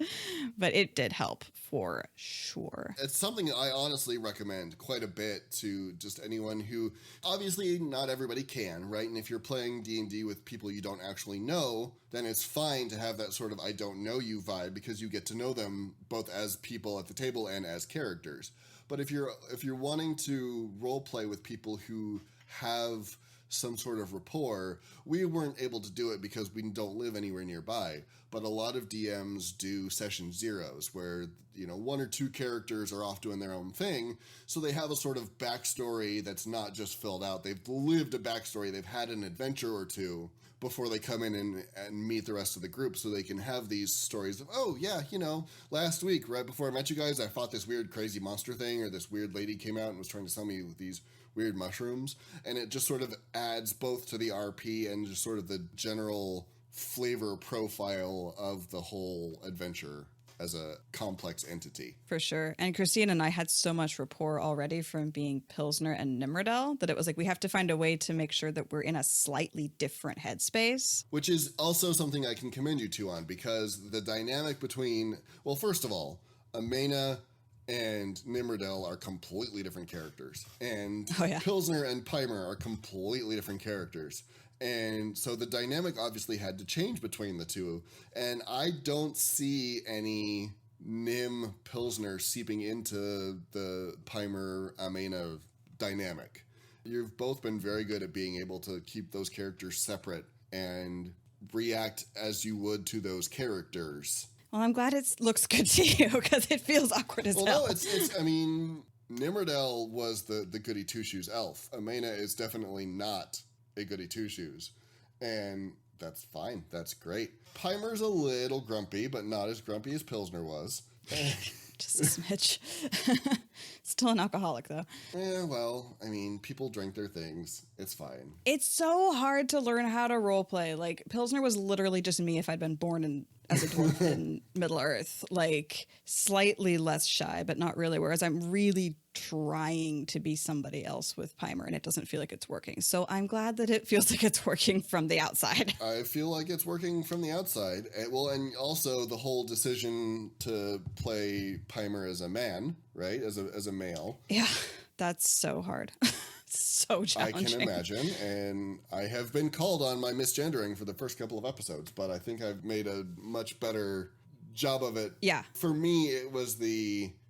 But it did help for sure. It's something I honestly recommend quite a bit to just anyone who, obviously not everybody can, right? And if you're playing D&D with people you don't actually know, then it's fine to have that sort of I don't know you vibe, because you get to know them both as people at the table and as characters. But if you're wanting to role play with people who have some sort of rapport, we weren't able to do it because we don't live anywhere nearby. But a lot of DMs do session zeros where, you know, 1 or 2 characters are off doing their own thing. So they have a sort of backstory that's not just filled out. They've lived a backstory. They've had an adventure or two before they come in and meet the rest of the group, so they can have these stories of, oh yeah, you know, last week, right before I met you guys, I fought this weird crazy monster thing, or this weird lady came out and was trying to sell me these weird mushrooms. And it just sort of adds both to the RP and just sort of the general flavor profile of the whole adventure as a complex entity. For sure. And Christine and I had so much rapport already from being Pilsner and Nimrodel that it was like, we have to find a way to make sure that we're in a slightly different headspace. Which is also something I can commend you two on, because the dynamic between, well, first of all, Amena and Nimrodel are completely different characters. And Oh, yeah. Pilsner and Pimer are completely different characters. And so the dynamic obviously had to change between the two. And I don't see any Nim Pilsner seeping into the Pimer Amena dynamic. You've both been very good at being able to keep those characters separate and react as you would to those characters. Well, I'm glad it looks good to you because it feels awkward as hell. Well, no, it's I mean, Nimrodel was the goody two-shoes elf. Amena is definitely not a goody two-shoes. And that's fine. That's great. Pimer's a little grumpy, but not as grumpy as Pilsner was. Just a smidge. Still an alcoholic, though. Yeah, well, I mean, people drink their things. It's fine. It's so hard to learn how to roleplay. Like, Pilsner was literally just me if I'd been born as a dwarf in Middle Earth. Like, slightly less shy, but not really. Whereas I'm really trying to be somebody else with Pimer, and it doesn't feel like it's working. So I'm glad that it feels like it's working from the outside. I feel like it's working from the outside. Well, and also the whole decision to play Pimer as a man, right? As a male. Yeah, that's so hard. So challenging. I can imagine, and I have been called on my misgendering for the first couple of episodes, but I think I've made a much better job of it. Yeah. For me, it was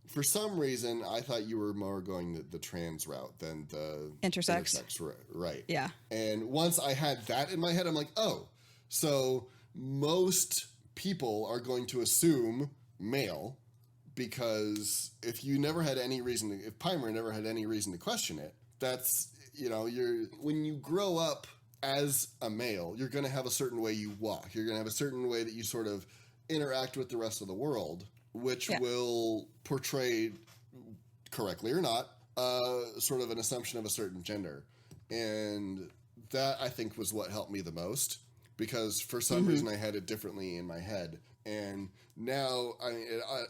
for some reason, I thought you were more going the trans route than the intersex. Right. Yeah. And once I had that in my head, I'm like, oh, so most people are going to assume male, because if Pimer never had any reason to question it, that's, when you grow up as a male, you're going to have a certain way you walk. You're going to have a certain way that you sort of interact with the rest of the world, which will portray, correctly or not, sort of an assumption of a certain gender. And that, I think, was what helped me the most, because for some reason I had it differently in my head. And now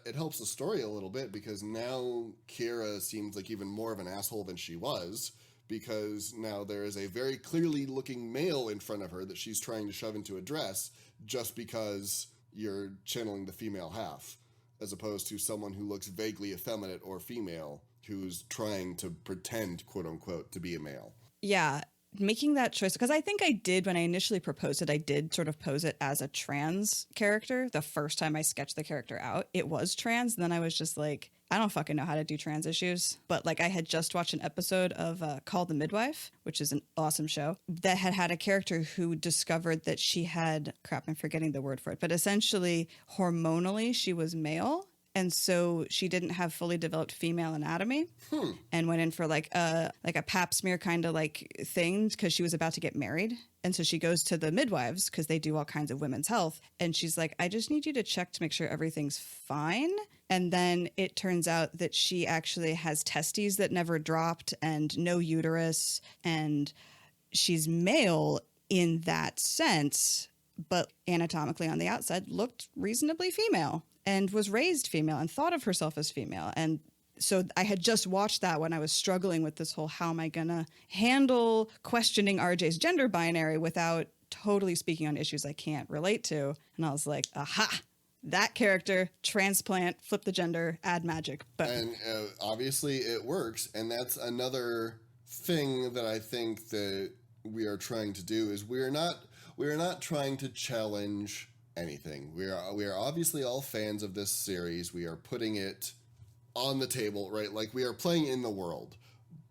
it helps the story a little bit, because now Kira seems like even more of an asshole than she was, because now there is a very clearly looking male in front of her that she's trying to shove into a dress just because you're channeling the female half, as opposed to someone who looks vaguely effeminate or female who's trying to pretend, quote unquote, to be a male. Yeah. Making that choice, because I think I did, when I initially proposed it, I did sort of pose it as a trans character. The first time I sketched the character out, it was trans. And then I was just like, I don't fucking know how to do trans issues. But like, I had just watched an episode of Called the Midwife, which is an awesome show, that had a character who discovered that she had, I'm forgetting the word for it, but essentially hormonally she was male. And so she didn't have fully developed female anatomy and went in for like a pap smear kind of like thing, because she was about to get married. And so she goes to the midwives, because they do all kinds of women's health. And she's like, I just need you to check to make sure everything's fine. And then it turns out that she actually has testes that never dropped and no uterus. And she's male in that sense, but anatomically on the outside looked reasonably female, and was raised female and thought of herself as female. And so I had just watched that when I was struggling with this whole, how am I going to handle questioning RJ's gender binary without totally speaking on issues I can't relate to. And I was like, aha, that character, transplant, flip the gender, add magic. Boom. And obviously it works. And that's another thing that I think that we are trying to do, is we are not trying to challenge anything. We are obviously all fans of this series. We are putting it on the table, right? Like, we are playing in the world,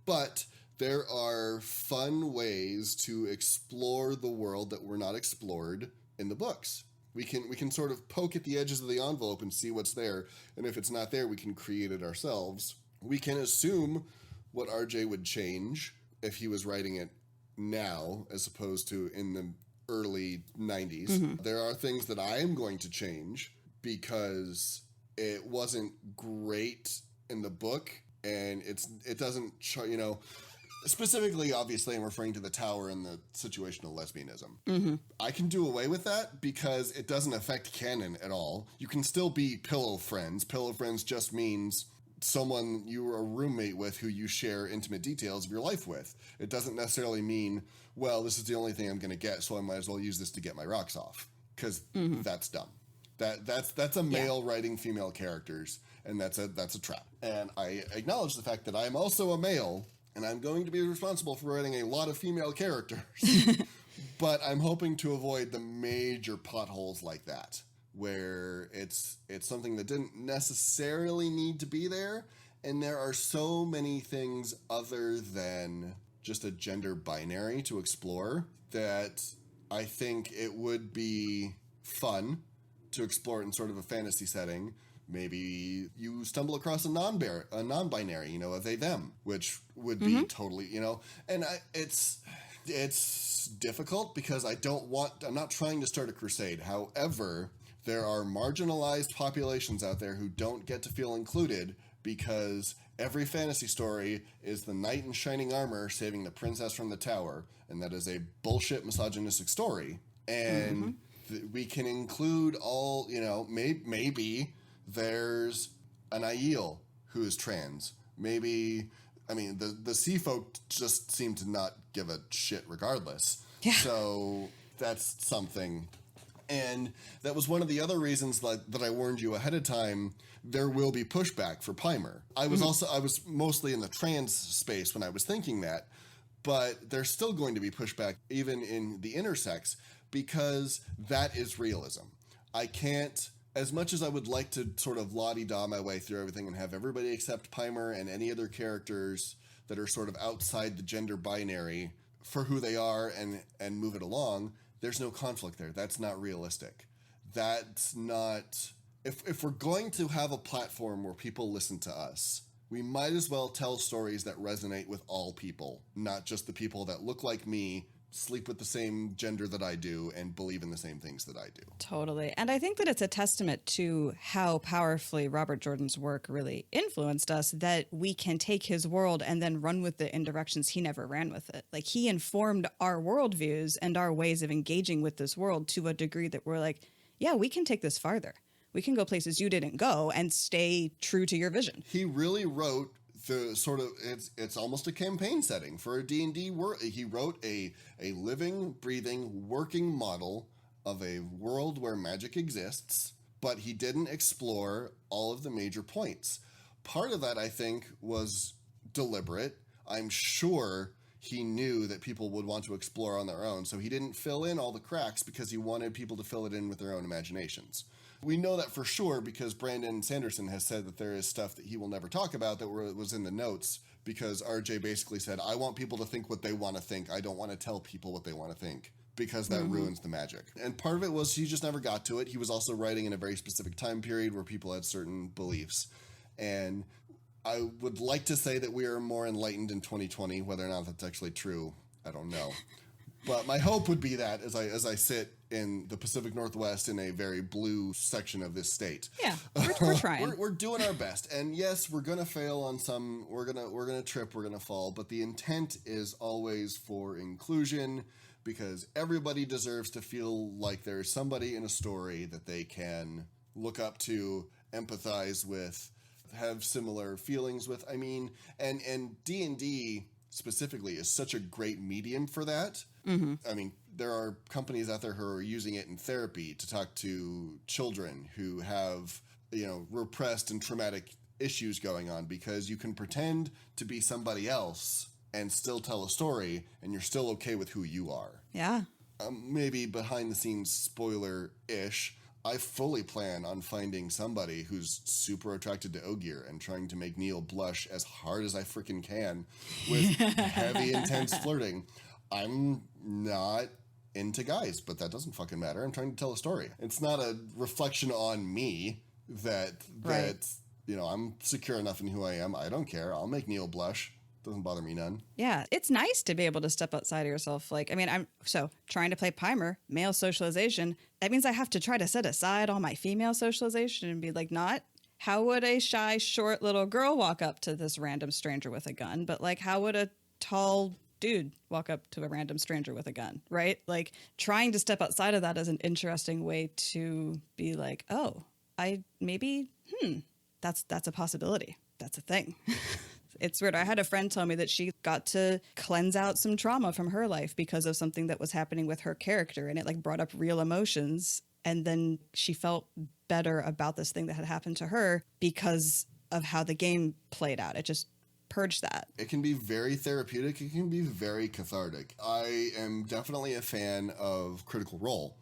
but there are fun ways to explore the world that were not explored in the books. We can sort of poke at the edges of the envelope and see what's there, and if it's not there, we can create it ourselves. We can assume what RJ would change if he was writing it now, as opposed to in the early 90s. There are things that I am going to change because it wasn't great in the book, and it doesn't show, specifically, obviously, I'm referring to the tower and the situational lesbianism. I can do away with that because it doesn't affect canon at all. You can still be pillow friends. Pillow friends just means someone you are a roommate with who you share intimate details of your life with. It doesn't necessarily mean, well, this is the only thing I'm going to get, so I might as well use this to get my rocks off, because that's dumb. That's a male writing female characters, and that's a trap. And I acknowledge the fact that I'm also a male, and I'm going to be responsible for writing a lot of female characters. But I'm hoping to avoid the major potholes like that, where it's something that didn't necessarily need to be there, and there are so many things other than just a gender binary to explore that I think it would be fun to explore it in sort of a fantasy setting. Maybe you stumble across a non-binary, you know, a they them, which would be totally, you know, and it's difficult because I'm not trying to start a crusade. However, there are marginalized populations out there who don't get to feel included because every fantasy story is the knight in shining armor saving the princess from the tower, and that is a bullshit misogynistic story. And we can include all, you know, maybe there's an Aiel who is trans. Maybe, I mean, the sea folk just seem to not give a shit regardless. Yeah. So that's something. And that was one of the other reasons that I warned you ahead of time. There will be pushback for Pimer. I was mostly in the trans space when I was thinking that, but there's still going to be pushback even in the intersex because that is realism. I can't, as much as I would like to sort of la-di-da my way through everything and have everybody accept Pimer and any other characters that are sort of outside the gender binary for who they are and move it along, there's no conflict there. That's not realistic. That's not... If we're going to have a platform where people listen to us, we might as well tell stories that resonate with all people, not just the people that look like me, sleep with the same gender that I do, and believe in the same things that I do. Totally. And I think that it's a testament to how powerfully Robert Jordan's work really influenced us that we can take his world and then run with it in directions he never ran with it. Like, he informed our worldviews and our ways of engaging with this world to a degree that we're like, yeah, we can take this farther. We can go places you didn't go and stay true to your vision. He really wrote the sort of, it's almost a campaign setting for a D&D world. He wrote a living, breathing, working model of a world where magic exists, but he didn't explore all of the major points. Part of that, I think, was deliberate. I'm sure he knew that people would want to explore on their own, so he didn't fill in all the cracks because he wanted people to fill it in with their own imaginations. We know that for sure because Brandon Sanderson has said that there is stuff that he will never talk about that was in the notes because RJ basically said, I want people to think what they want to think. I don't want to tell people what they want to think because that ruins the magic. And part of it was he just never got to it. He was also writing in a very specific time period where people had certain beliefs. And I would like to say that we are more enlightened in 2020. Whether or not that's actually true, I don't know. But my hope would be that as I sit in the Pacific Northwest in a very blue section of this state. Yeah, we're trying. We're doing our best. And yes, we're going to fail on some, we're going to trip, we're going to fall, but the intent is always for inclusion because everybody deserves to feel like there's somebody in a story that they can look up to, empathize with, have similar feelings with. I mean, and D&D specifically is such a great medium for that. I mean, there are companies out there who are using it in therapy to talk to children who have, you know, repressed and traumatic issues going on because you can pretend to be somebody else and still tell a story and you're still okay with who you are. Yeah. Maybe behind the scenes spoiler-ish, I fully plan on finding somebody who's super attracted to Ogier and trying to make Neil blush as hard as I freaking can with heavy, intense flirting. I'm not into guys, but that doesn't fucking matter. I'm trying to tell a story. It's not a reflection on me that you know, I'm secure enough in who I am. I don't care. I'll make Neil blush. Doesn't bother me none. Yeah, it's nice to be able to step outside of yourself. Like, I mean, I'm so trying to play Pimer, male socialization. That means I have to try to set aside all my female socialization and be like, not how would a shy, short little girl walk up to this random stranger with a gun, but like, how would a tall dude walk up to a random stranger with a gun, right? Like, trying to step outside of that is an interesting way to be like, oh, that's a possibility. That's a thing. It's weird. I had a friend tell me that she got to cleanse out some trauma from her life because of something that was happening with her character, and it like brought up real emotions. And then she felt better about this thing that had happened to her because of how the game played out. It just purged that. It can be very therapeutic. It can be very cathartic. I am definitely a fan of Critical Role.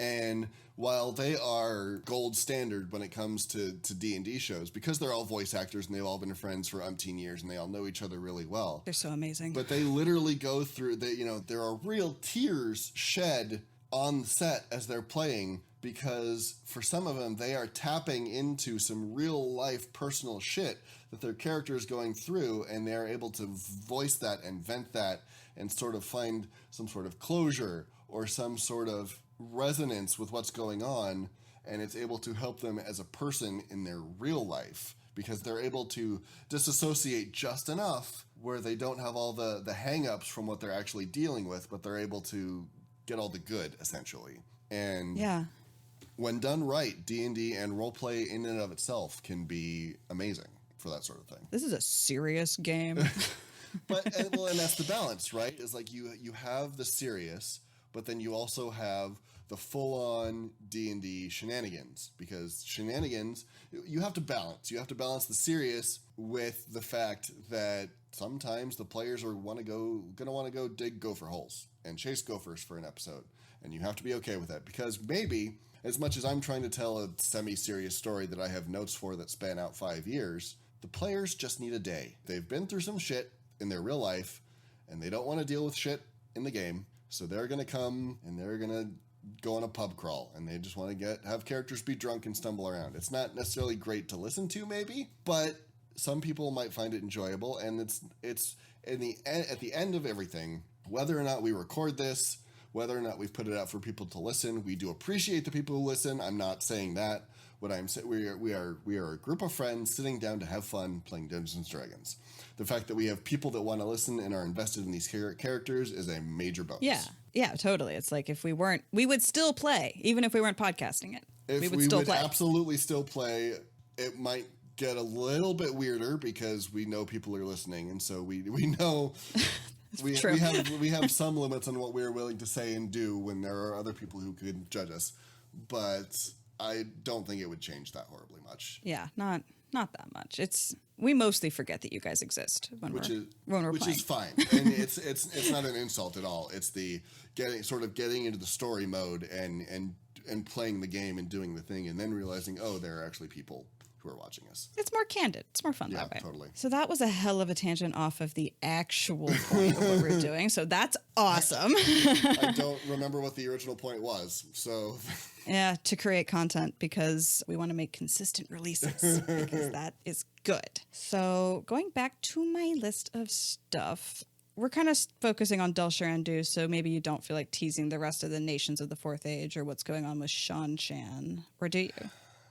And while they are gold standard when it comes to D&D shows, because they're all voice actors and they've all been friends for umpteen years and they all know each other really well. They're so amazing. But they literally go through, there are real tears shed on the set as they're playing, because for some of them, they are tapping into some real life personal shit that their character is going through, and they're able to voice that and vent that and sort of find some sort of closure or some sort of resonance with what's going on, and it's able to help them as a person in their real life, because they're able to disassociate just enough where they don't have all the hang-ups from what they're actually dealing with, but they're able to get all the good, essentially. And yeah, when done right, D&D and roleplay in and of itself can be amazing for that sort of thing. this is a serious game. And that's the balance, right? Is like you have the serious, but then you also have the full-on D&D shenanigans, because shenanigans, you have to balance. You have to balance the serious with the fact that sometimes the players gonna want to go dig gopher holes and chase gophers for an episode, and you have to be okay with that, because maybe, as much as I'm trying to tell a semi-serious story that I have notes for that span out 5 years, the players just need a day. They've been through some shit in their real life, and they don't want to deal with shit in the game, so they're going to come and they're going to go on a pub crawl, and they just want to have characters be drunk and stumble around. It's not necessarily great to listen to, maybe, but some people might find it enjoyable, and it's at the end of everything, whether or not we record this, whether or not we've put it out for people to listen, we do appreciate the people who listen. I'm not saying that. What I'm saying, we are a group of friends sitting down to have fun playing Dungeons and Dragons. The fact that we have people that want to listen and are invested in these characters is a major bonus. Yeah, totally. It's like if we weren't, we would still play, even if we weren't podcasting it. If we would absolutely still play. It might get a little bit weirder because we know people are listening, and so we know we have some limits on what we're willing to say and do when there are other people who could judge us. But I don't think it would change that horribly much. Yeah, not that much. We mostly forget that you guys exist when we're playing. Which is fine, and it's not an insult at all. It's the getting into the story mode and playing the game and doing the thing, and then realizing, oh, there are actually people who are watching us. It's more candid. It's more fun that way. Totally. So that was a hell of a tangent off of the actual point of what we're doing. So that's awesome. I don't remember what the original point was. So yeah, to create content, because we want to make consistent releases, because that is good. So going back to my list of stuff, we're kind of focusing on Sherandu, so maybe you don't feel like teasing the rest of the nations of the Fourth Age or what's going on with Shan, or do you?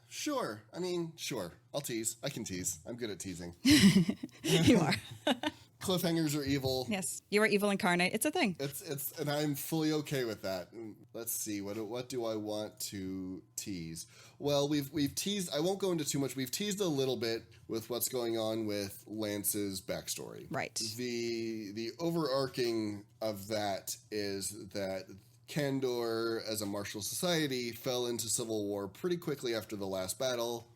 Sure. I mean, sure. I'll tease. I can tease. I'm good at teasing. You are. Cliffhangers are evil. Yes, you are evil incarnate. It's a thing. It's and I'm fully okay with that. Let's see. What do I want to tease? Well, we've teased. I won't go into too much. We've teased a little bit with what's going on with Lance's backstory. Right. The overarching of that is that Kandor, as a martial society, fell into civil war pretty quickly after the last battle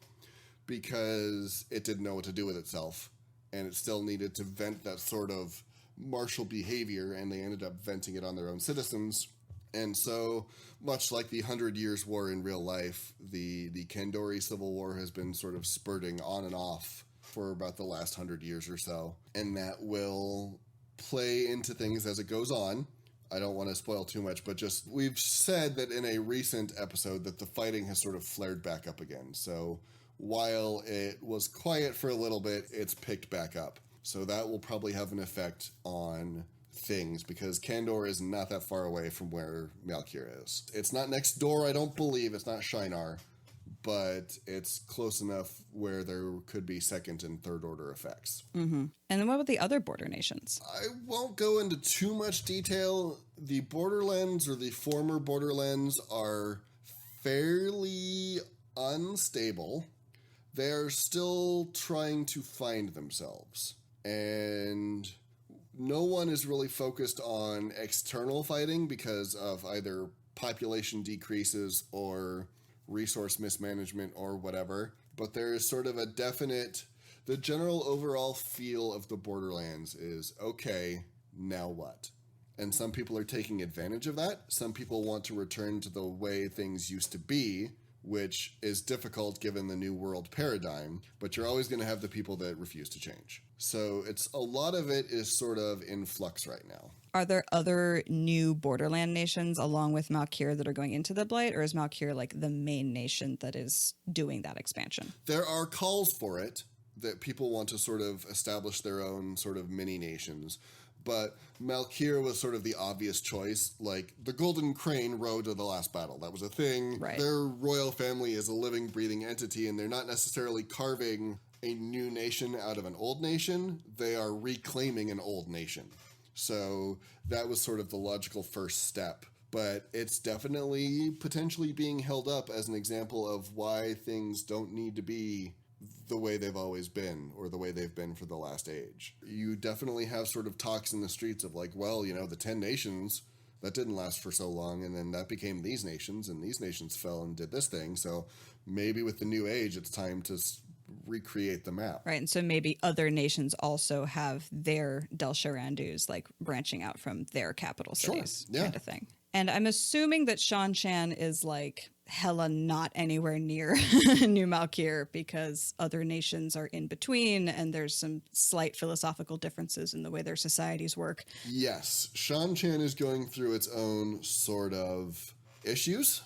because it didn't know what to do with itself, and it still needed to vent that sort of martial behavior, and they ended up venting it on their own citizens. And so, much like the 100 Years' War in real life, the Kandori Civil War has been sort of spurting on and off for about the last 100 years or so, and that will play into things as it goes on. I don't want to spoil too much, but just we've said that in a recent episode that the fighting has sort of flared back up again. So while it was quiet for a little bit, it's picked back up. So that will probably have an effect on things, because Kandor is not that far away from where Malkir is. It's not next door, I don't believe. It's not Shinar, but it's close enough where there could be second and third order effects. Mm-hmm. And then what about the other border nations? I won't go into too much detail. The Borderlands, or the former Borderlands, are fairly unstable. They're still trying to find themselves. And no one is really focused on external fighting because of either population decreases or resource mismanagement or whatever, but there is sort of a definite, the general overall feel of the Borderlands is, okay, now what? And some people are taking advantage of that. Some people want to return to the way things used to be, which is difficult given the new world paradigm, but you're always going to have the people that refuse to change. So it's a lot of it is sort of in flux right now. Are there other new Borderland nations along with Malkir that are going into the Blight, or is Malkir like the main nation that is doing that expansion? There are calls for it that people want to sort of establish their own sort of mini nations. But Malkir was sort of the obvious choice. Like, the Golden Crane rode to the last battle. That was a thing. Right. Their royal family is a living, breathing entity, and they're not necessarily carving a new nation out of an old nation. They are reclaiming an old nation. So that was sort of the logical first step. But it's definitely potentially being held up as an example of why things don't need to be the way they've always been, or the way they've been for the last age. You definitely have sort of talks in the streets of like, well, you know, the 10 nations, that didn't last for so long, and then that became these nations, and these nations fell and did this thing, so maybe with the new age, it's time to recreate the map. Right, and so maybe other nations also have their Del Sharandus, like, branching out from their capital cities, kind of thing. And I'm assuming that Shan-Chan is, like, hella not anywhere near New Malkir because other nations are in between and there's some slight philosophical differences in the way their societies work. Yes, Shan-Chan is going through its own sort of issues.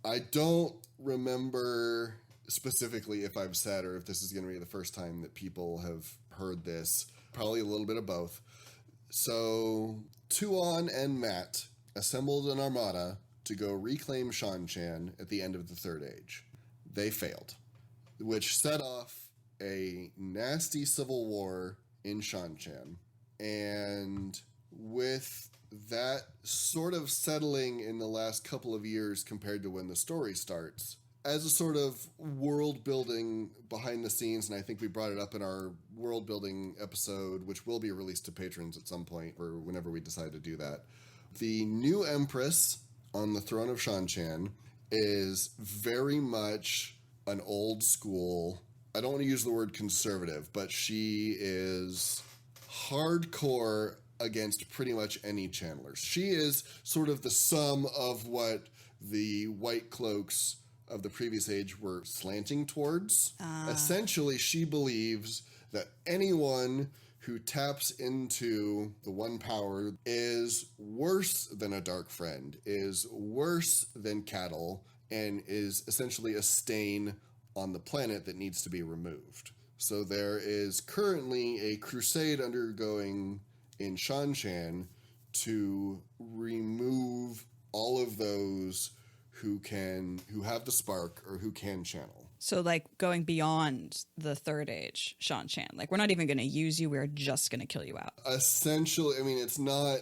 I don't remember specifically if I've said or if this is going to be the first time that people have heard this. Probably a little bit of both. So Tuon and Matt assembled an armada to go reclaim Shan-Chan at the end of the Third Age. They failed, which set off a nasty civil war in Shan-Chan. And with that sort of settling in the last couple of years compared to when the story starts, as a sort of world building behind the scenes, and I think we brought it up in our world building episode, which will be released to patrons at some point or whenever we decide to do that, the new Empress on the throne of Shan-Chan is very much an old school, I don't want to use the word conservative, but she is hardcore against pretty much any channelers. She is sort of the sum of what the White Cloaks of the previous age were slanting towards. Essentially, she believes that anyone who taps into the one power is worse than a dark friend, is worse than cattle, and is essentially a stain on the planet that needs to be removed. So there is currently a crusade undergoing in Shan-Chan to remove all of those who have the spark or who can channel. So, like, going beyond the Third Age, Shan-Chan. Like, we're not even going to use you. We're just going to kill you out. Essentially, I mean, it's not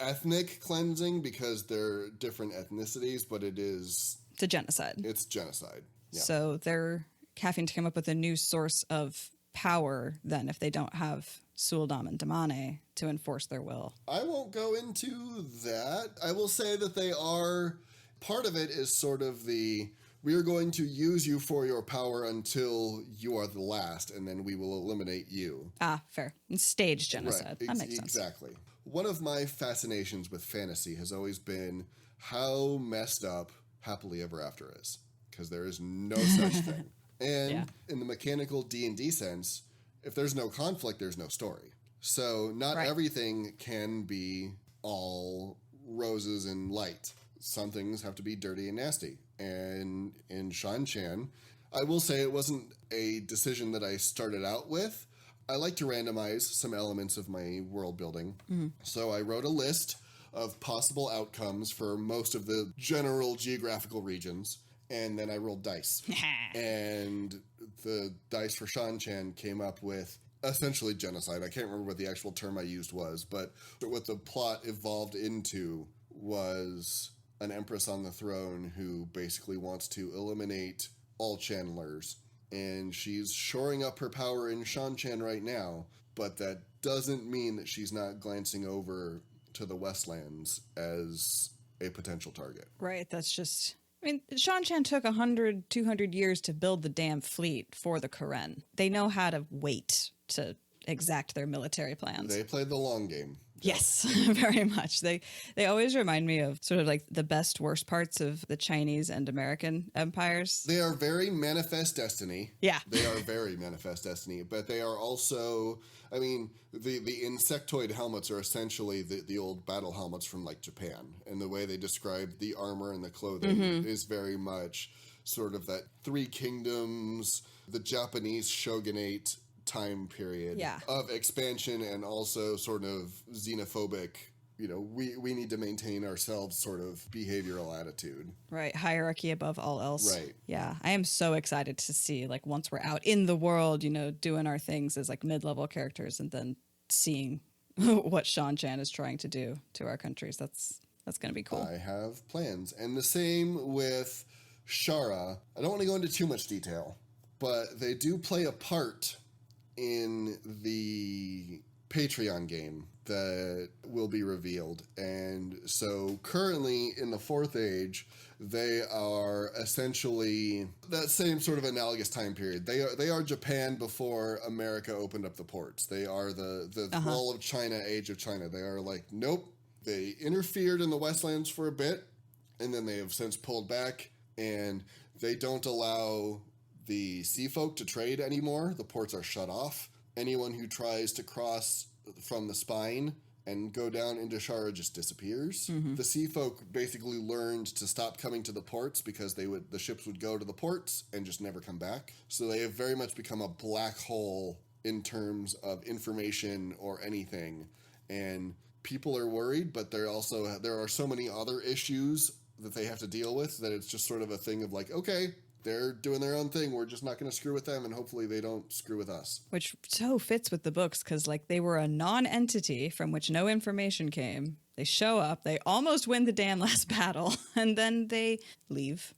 ethnic cleansing because they're different ethnicities, but it is... It's a genocide. It's genocide, yeah. So they're having to come up with a new source of power, then, if they don't have Suldam and Damane to enforce their will. I won't go into that. I will say that they are... Part of it is sort of the... We are going to use you for your power until you are the last, and then we will eliminate you. Ah, fair. And stage genocide. Right. That makes sense. Exactly. One of my fascinations with fantasy has always been how messed up Happily Ever After is, because there is no such thing. And in the mechanical D&D sense, if there's no conflict, there's no story. So not everything can be all roses and light. Some things have to be dirty and nasty. And in Shan-Chan, I will say it wasn't a decision that I started out with. I like to randomize some elements of my world building. Mm-hmm. So I wrote a list of possible outcomes for most of the general geographical regions, and then I rolled dice. And the dice for Shan-Chan came up with essentially genocide. I can't remember what the actual term I used was, but what the plot evolved into was an empress on the throne who basically wants to eliminate all channelers. And she's shoring up her power in Shan-Chan right now, but that doesn't mean that she's not glancing over to the Westlands as a potential target. Right, that's just I mean, Shan took 100, 200 years to build the damn fleet for the Karen. They know how to wait to exact their military plans. They played the long game. Yes, very much. They always remind me of sort of like the best, worst parts of the Chinese and American empires. They are very manifest destiny. Yeah. They are very manifest destiny, but they are also, I mean, the insectoid helmets are essentially the old battle helmets from like Japan. And the way they describe the armor and the clothing is very much sort of that Three Kingdoms, the Japanese shogunate time period of expansion, and also sort of xenophobic, we need to maintain ourselves sort of behavioral attitude. Right. Hierarchy above all else. Right. Yeah. I am so excited to see, like, once we're out in the world, doing our things as like mid-level characters, and then seeing what Shan is trying to do to our countries. That's going to be cool. I have plans. And the same with Shara. I don't want to go into too much detail, but they do play a part in the Patreon game that will be revealed. And so currently in the fourth age, they are essentially that same sort of analogous time period. They are Japan before America opened up the ports. They are the Wall of China, Age of China. They are like, nope. They interfered in the Westlands for a bit, and then they have since pulled back, and they don't allow the sea folk to trade anymore. The ports are shut off. Anyone who tries to cross from the spine and go down into Shara just disappears. The sea folk basically learned to stop coming to the ports because the ships would go to the ports and just never come back. So they have very much become a black hole in terms of information or anything. And people are worried, but there are so many other issues that they have to deal with that it's just sort of a thing of like, okay, they're doing their own thing. We're just not going to screw with them, and hopefully they don't screw with us. Which so fits with the books, because like they were a non-entity from which no information came. They show up, they almost win the damn last battle, and then they leave.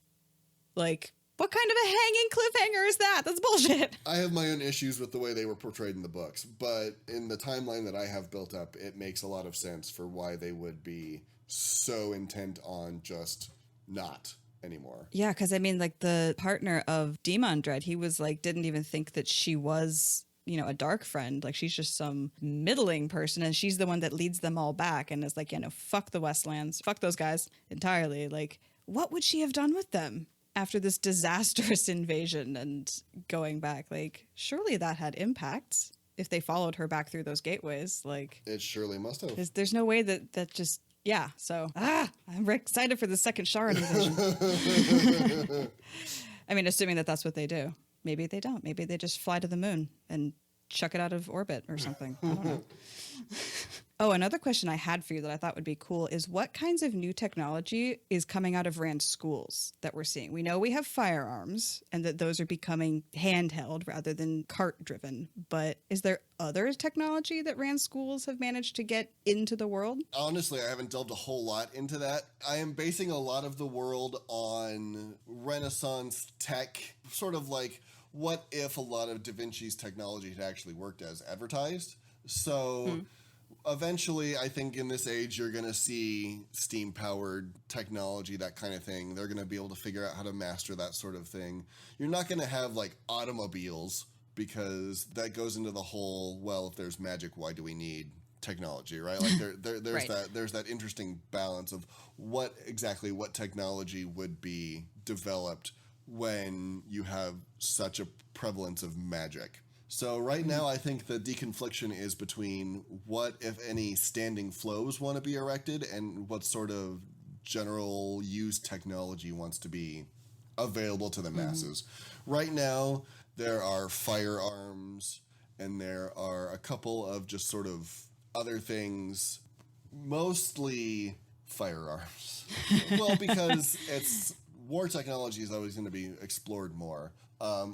Like, what kind of a hanging cliffhanger is that? That's bullshit. I have my own issues with the way they were portrayed in the books, but in the timeline that I have built up, it makes a lot of sense for why they would be so intent on just not anymore. Yeah, because I mean, like the partner of Demon Dread, he was like, didn't even think that she was, a dark friend. Like, she's just some middling person, and she's the one that leads them all back and is like, fuck the Westlands, fuck those guys entirely. Like, what would she have done with them after this disastrous invasion and going back? Like, surely that had impacts if they followed her back through those gateways. Like, it surely must have. There's no way that just. Yeah, so I'm excited for the second Sharon invasion. I mean, assuming that that's what they do. Maybe they don't. Maybe they just fly to the moon and chuck it out of orbit or something. I don't know. Oh, another question I had for you that I thought would be cool is what kinds of new technology is coming out of Rand's schools that we're seeing? We know we have firearms and that those are becoming handheld rather than cart driven, but is there other technology that Rand's schools have managed to get into the world? Honestly, I haven't delved a whole lot into that. I am basing a lot of the world on Renaissance tech, sort of like what if a lot of Da Vinci's technology had actually worked as advertised. So eventually, I think in this age, you're going to see steam-powered technology, that kind of thing. They're going to be able to figure out how to master that sort of thing. You're not going to have, like, automobiles, because that goes into the whole, well, if there's magic, why do we need technology, right? Like, there's right. there's that interesting balance of what technology would be developed when you have such a prevalence of magic. So right now, I think the deconfliction is between what, if any, standing flows want to be erected and what sort of general use technology wants to be available to the masses. Right now, there are firearms and there are a couple of just sort of other things, mostly firearms. Well, because war technology is always going to be explored more.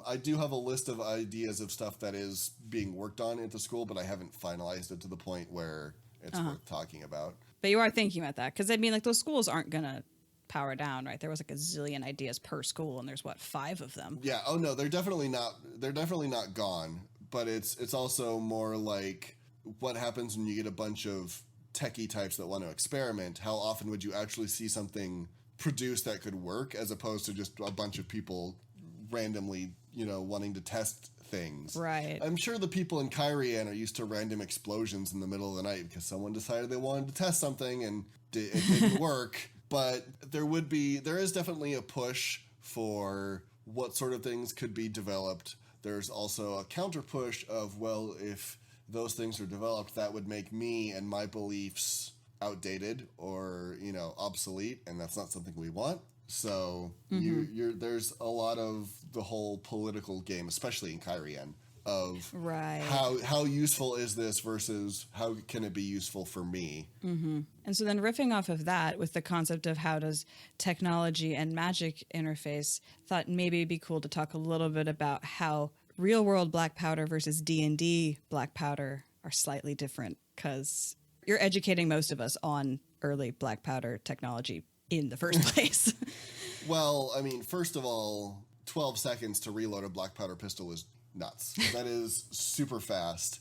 I do have a list of ideas of stuff that is being worked on at the school, but I haven't finalized it to the point where it's worth talking about. But you are thinking about that, because I mean, like, those schools aren't going to power down, right? There was like a zillion ideas per school, and there's 5 of them. Yeah. Oh no, they're definitely not gone. But it's also more like what happens when you get a bunch of techie types that want to experiment. How often would you actually see something produce that could work, as opposed to just a bunch of people randomly, wanting to test things. Right. I'm sure the people in Kyrian are used to random explosions in the middle of the night because someone decided they wanted to test something and it didn't work. But there is definitely a push for what sort of things could be developed. There's also a counter push of, well, if those things are developed, that would make me and my beliefs outdated or, obsolete, and that's not something we want. So there's a lot of the whole political game, especially in Kyrian, of right. how useful is this versus how can it be useful for me. Mm-hmm. And so then riffing off of that with the concept of how does technology and magic interface, thought maybe it'd be cool to talk a little bit about how real world black powder versus D&D black powder are slightly different, because you're educating most of us on early black powder technology in the first place. Well, I mean, first of all, 12 seconds to reload a black powder pistol is nuts. That is super fast.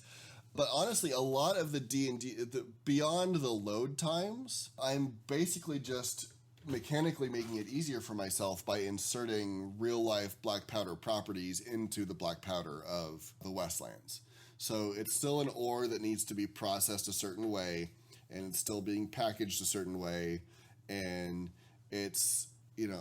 But honestly, a lot of the D&D, beyond the load times, I'm basically just mechanically making it easier for myself by inserting real-life black powder properties into the black powder of the Westlands. So it's still an ore that needs to be processed a certain way, and it's still being packaged a certain way, and it's,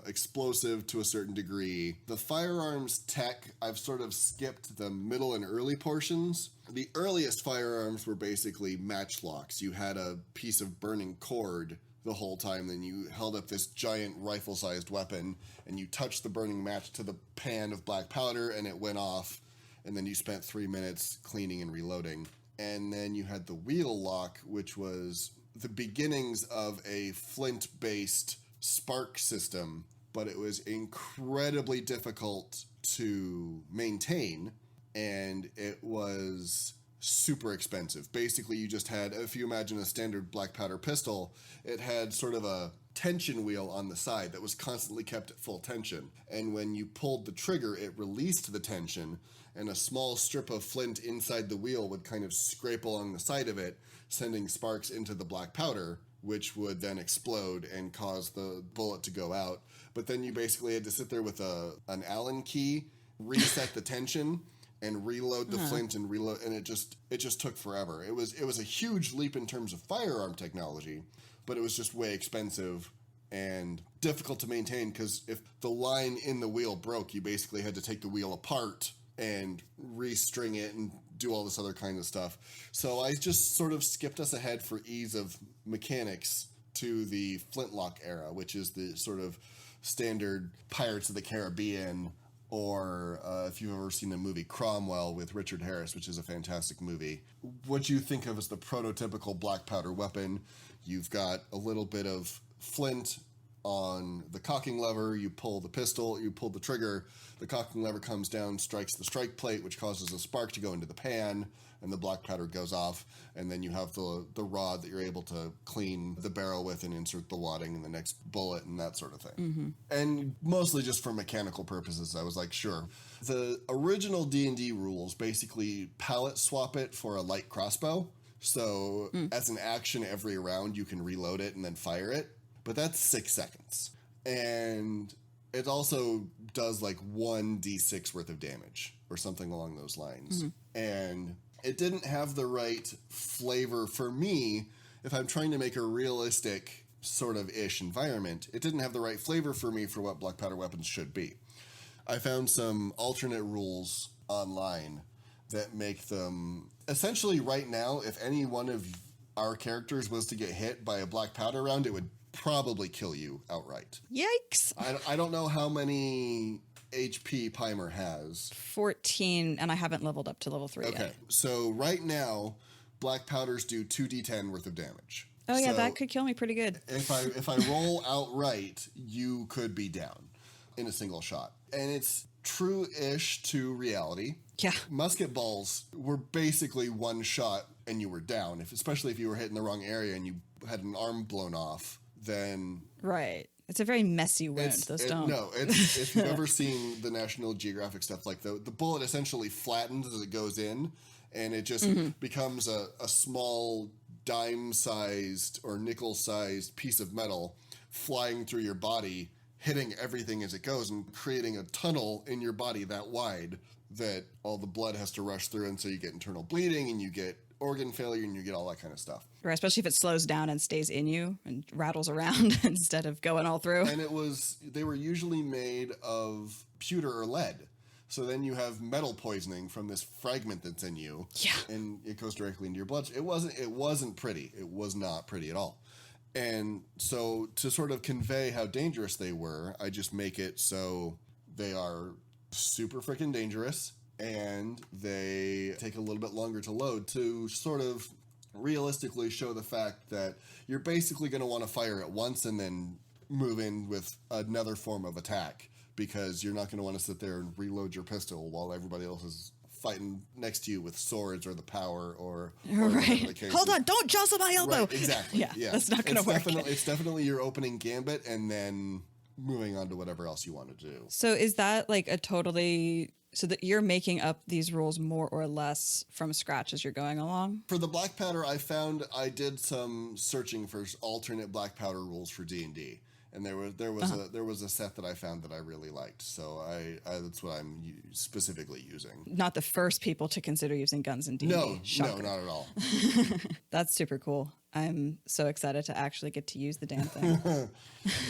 explosive to a certain degree. The firearms tech, I've sort of skipped the middle and early portions. The earliest firearms were basically matchlocks. You had a piece of burning cord the whole time, then you held up this giant rifle-sized weapon, and you touched the burning match to the pan of black powder, and it went off, and then you spent 3 minutes cleaning and reloading. And then you had the wheel lock, which was the beginnings of a flint-based spark system, but it was incredibly difficult to maintain, and it was super expensive. Basically, you just had, if you imagine a standard black powder pistol, it had sort of a tension wheel on the side that was constantly kept at full tension. And when you pulled the trigger, it released the tension, and a small strip of flint inside the wheel would kind of scrape along the side of it, sending sparks into the black powder, which would then explode and cause the bullet to go out. But then you basically had to sit there with an Allen key, reset the tension, and reload the flint and reload, and it just took forever. It was a huge leap in terms of firearm technology, but it was just way expensive and difficult to maintain, because if the line in the wheel broke, you basically had to take the wheel apart and restring it and do all this other kind of stuff. So I just sort of skipped us ahead for ease of mechanics to the flintlock era, which is the sort of standard Pirates of the Caribbean, or if you've ever seen the movie Cromwell with Richard Harris, which is a fantastic movie. What you think of as the prototypical black powder weapon, you've got a little bit of flint on the cocking lever, you pull the pistol, you pull the trigger, the cocking lever comes down, strikes the strike plate, which causes a spark to go into the pan, and the black powder goes off, and then you have the rod that you're able to clean the barrel with and insert the wadding in the next bullet and that sort of thing. Mm-hmm. And mostly just for mechanical purposes, I was like, sure. The original D&D rules basically palette swap it for a light crossbow, so as an action every round you can reload it and then fire it. But that's 6 seconds. And it also does like 1d6 worth of damage or something along those lines. Mm-hmm. And it didn't have the right flavor for me. If I'm trying to make a realistic sort of ish environment, it didn't have the right flavor for me for what black powder weapons should be. I found some alternate rules online that make them essentially right now, if any one of our characters was to get hit by a black powder round, it would probably kill you outright. Yikes. I don't know how many HP Pimer has. 14, and I haven't leveled up to level 3 Okay, yet. so right now, black powders do 2d10 worth of damage. Oh yeah, so that could kill me pretty good. If I roll outright, you could be down in a single shot. And it's true-ish to reality. Yeah. Musket balls were basically one shot and you were down, especially if you were hitting the wrong area and you had an arm blown off. Then right, it's a very messy wound. Those don't. No, it's if you've ever seen the National Geographic stuff, like the bullet essentially flattens as it goes in, and it just becomes a small dime-sized or nickel-sized piece of metal flying through your body, hitting everything as it goes and creating a tunnel in your body that wide that all the blood has to rush through. And so you get internal bleeding and you get organ failure and you get all that kind of stuff. Right, especially if it slows down and stays in you and rattles around instead of going all through. And they were usually made of pewter or lead. So then you have metal poisoning from this fragment that's in you. Yeah. And it goes directly into your blood. It wasn't pretty. It was not pretty at all. And so to sort of convey how dangerous they were, I just make it so they are super freaking dangerous and they take a little bit longer to load to sort of realistically show the fact that you're basically going to want to fire at once and then move in with another form of attack, because you're not going to want to sit there and reload your pistol while everybody else is fighting next to you with swords or the power or right. the case. Hold on, don't jostle my elbow. Right, exactly. Yeah, that's not going to work. It's definitely your opening gambit and then moving on to whatever else you want to do. So is that like so that you're making up these rules more or less from scratch as you're going along? For the black powder, I did some searching for alternate black powder rules for D&D. And there was a set that I found that I really liked, so I that's what I'm specifically using. Not the first people to consider using guns in D&D. No, Shocker. not at all. That's super cool. I'm so excited to actually get to use the damn thing.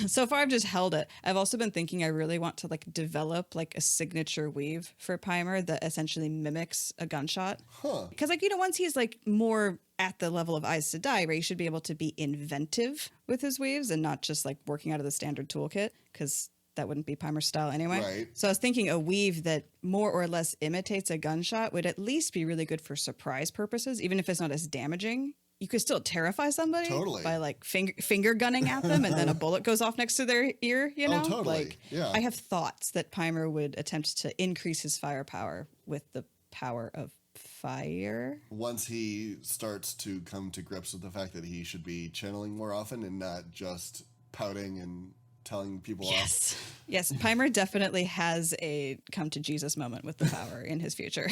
So far, I've just held it. I've also been thinking I really want to like develop like a signature weave for Pimer that essentially mimics a gunshot. Huh. Because like, once he's like more at the level of Eyes to Die, right, he should be able to be inventive with his weaves and not just like working out of the standard toolkit, because that wouldn't be Pimer's style anyway. Right. So I was thinking a weave that more or less imitates a gunshot would at least be really good for surprise purposes, even if it's not as damaging. You could still terrify somebody by like finger gunning at them and then a bullet goes off next to their ear, you know? Oh, totally. Like, yeah. I have thoughts that Pimer would attempt to increase his firepower with the power of fire. Once he starts to come to grips with the fact that he should be channeling more often and not just pouting and telling people off. Yes, Pimer definitely has a come to Jesus moment with the power in his future.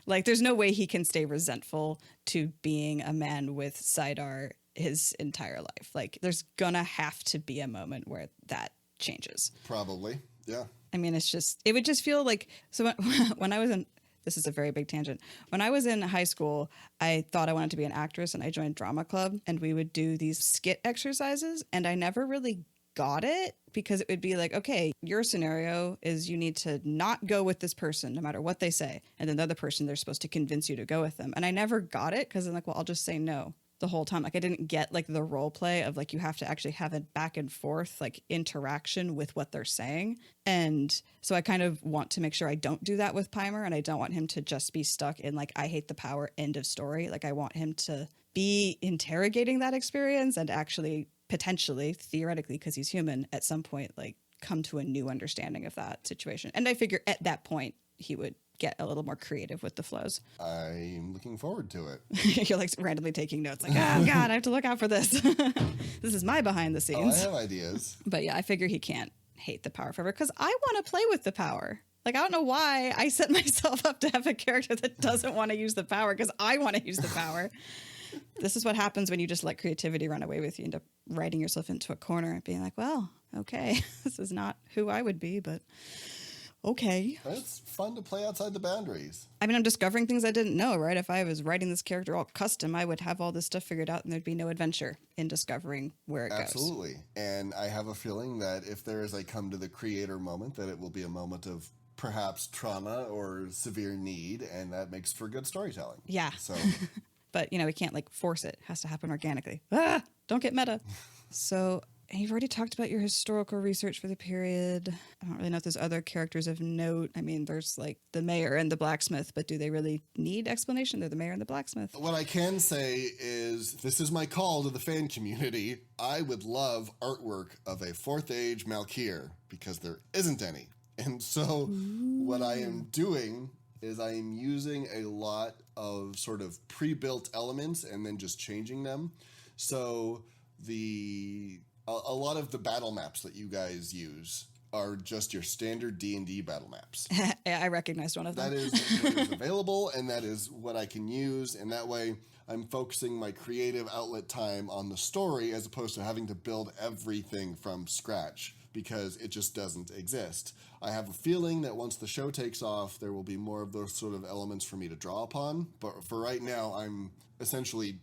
Like, there's no way he can stay resentful to being a man with sidearm his entire life. Like, there's gonna have to be a moment where that changes. Probably, yeah. I mean, it would just feel like, so when I was in, this is a very big tangent. When I was in high school, I thought I wanted to be an actress and I joined drama club and we would do these skit exercises and I never really got it, because it would be like, okay, your scenario is you need to not go with this person no matter what they say. And then the other person, they're supposed to convince you to go with them. And I never got it because I'm like, well, I'll just say no the whole time. Like, I didn't get like the role play of like, you have to actually have a back and forth like interaction with what they're saying. And so I kind of want to make sure I don't do that with Pimer, and I don't want him to just be stuck in like, I hate the power, end of story. Like, I want him to be interrogating that experience and actually potentially, theoretically, because he's human, at some point, like, come to a new understanding of that situation. And I figure at that point, he would get a little more creative with the flows. I'm looking forward to it. You're like randomly taking notes, like, oh God, I have to look out for this. This is my behind the scenes. Oh, I have ideas. But yeah, I figure he can't hate the power forever, because I want to play with the power. Like, I don't know why I set myself up to have a character that doesn't want to use the power, because I want to use the power. This is what happens when you just let creativity run away with you. You end up writing yourself into a corner and being like, well, okay, this is not who I would be, but okay. It's fun to play outside the boundaries. I mean, I'm discovering things I didn't know, right? If I was writing this character all custom, I would have all this stuff figured out and there'd be no adventure in discovering where it goes. Absolutely. And I have a feeling that if there is a come to the creator moment, that it will be a moment of perhaps trauma or severe need, and that makes for good storytelling. Yeah. So... But, we can't like force it. It has to happen organically. Don't get meta. So you've already talked about your historical research for the period. I don't really know if there's other characters of note. I mean, there's like the mayor and the blacksmith, but do they really need explanation? They're the mayor and the blacksmith. What I can say is, this is my call to the fan community. I would love artwork of a 4th Age Malkir, because there isn't any. And so what I am doing is I am using a lot of sort of pre-built elements and then just changing them. So a lot of the battle maps that you guys use are just your standard D&D battle maps. I recognized one of them. That is what is available, and that is what I can use. And that way I'm focusing my creative outlet time on the story as opposed to having to build everything from scratch, because it just doesn't exist. I have a feeling that once the show takes off, there will be more of those sort of elements for me to draw upon. But for right now, I'm essentially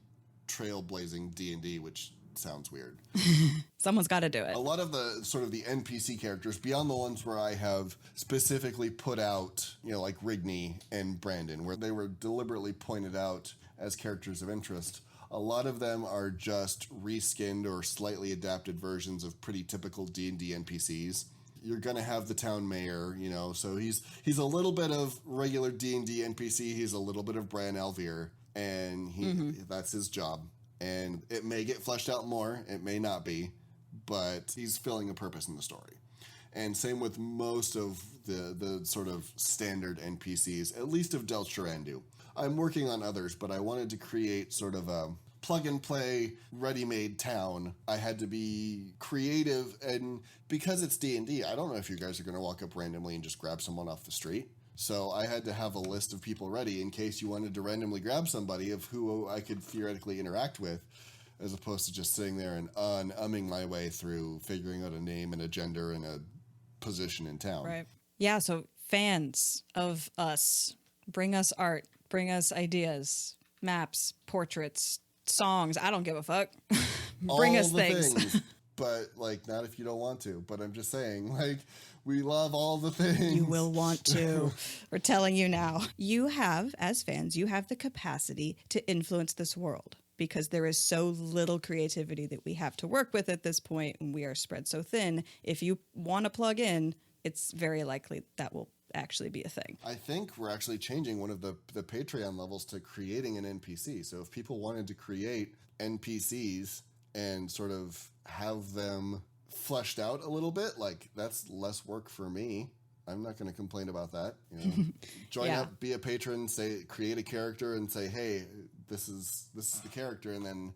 trailblazing D&D, which sounds weird. Someone's got to do it. A lot of the sort of the NPC characters, beyond the ones where I have specifically put out, like Rigney and Brandon, where they were deliberately pointed out as characters of interest, a lot of them are just reskinned or slightly adapted versions of pretty typical D&D NPCs. You're going to have the town mayor, so he's a little bit of regular D&D NPC, he's a little bit of Bran Alvear, and that's his job. And it may get fleshed out more, it may not be, but he's filling a purpose in the story. And same with most of the sort of standard NPCs, at least of Del Sherandu. I'm working on others, but I wanted to create sort of a plug-and-play, ready-made town. I had to be creative, and because it's D&D, I don't know if you guys are going to walk up randomly and just grab someone off the street. So I had to have a list of people ready in case you wanted to randomly grab somebody of who I could theoretically interact with, as opposed to just sitting there and umming my way through figuring out a name and a gender and a position in town. Right. Yeah, so fans of us, bring us art, bring us ideas, maps, portraits, songs. I don't give a fuck. Bring us things. But, not if you don't want to. But I'm just saying, we love all the things. You will want to. We're telling you now. You have, as fans, you have the capacity to influence this world, because there is so little creativity that we have to work with at this point, and we are spread so thin. If you want to plug in, it's very likely that will actually be a thing. I think we're actually changing one of the Patreon levels to creating an NPC. So if people wanted to create NPCs and sort of have them fleshed out a little bit, that's less work for me. I'm not going to complain about that. Join up, be a patron, create a character, and say, hey, this is the character, and then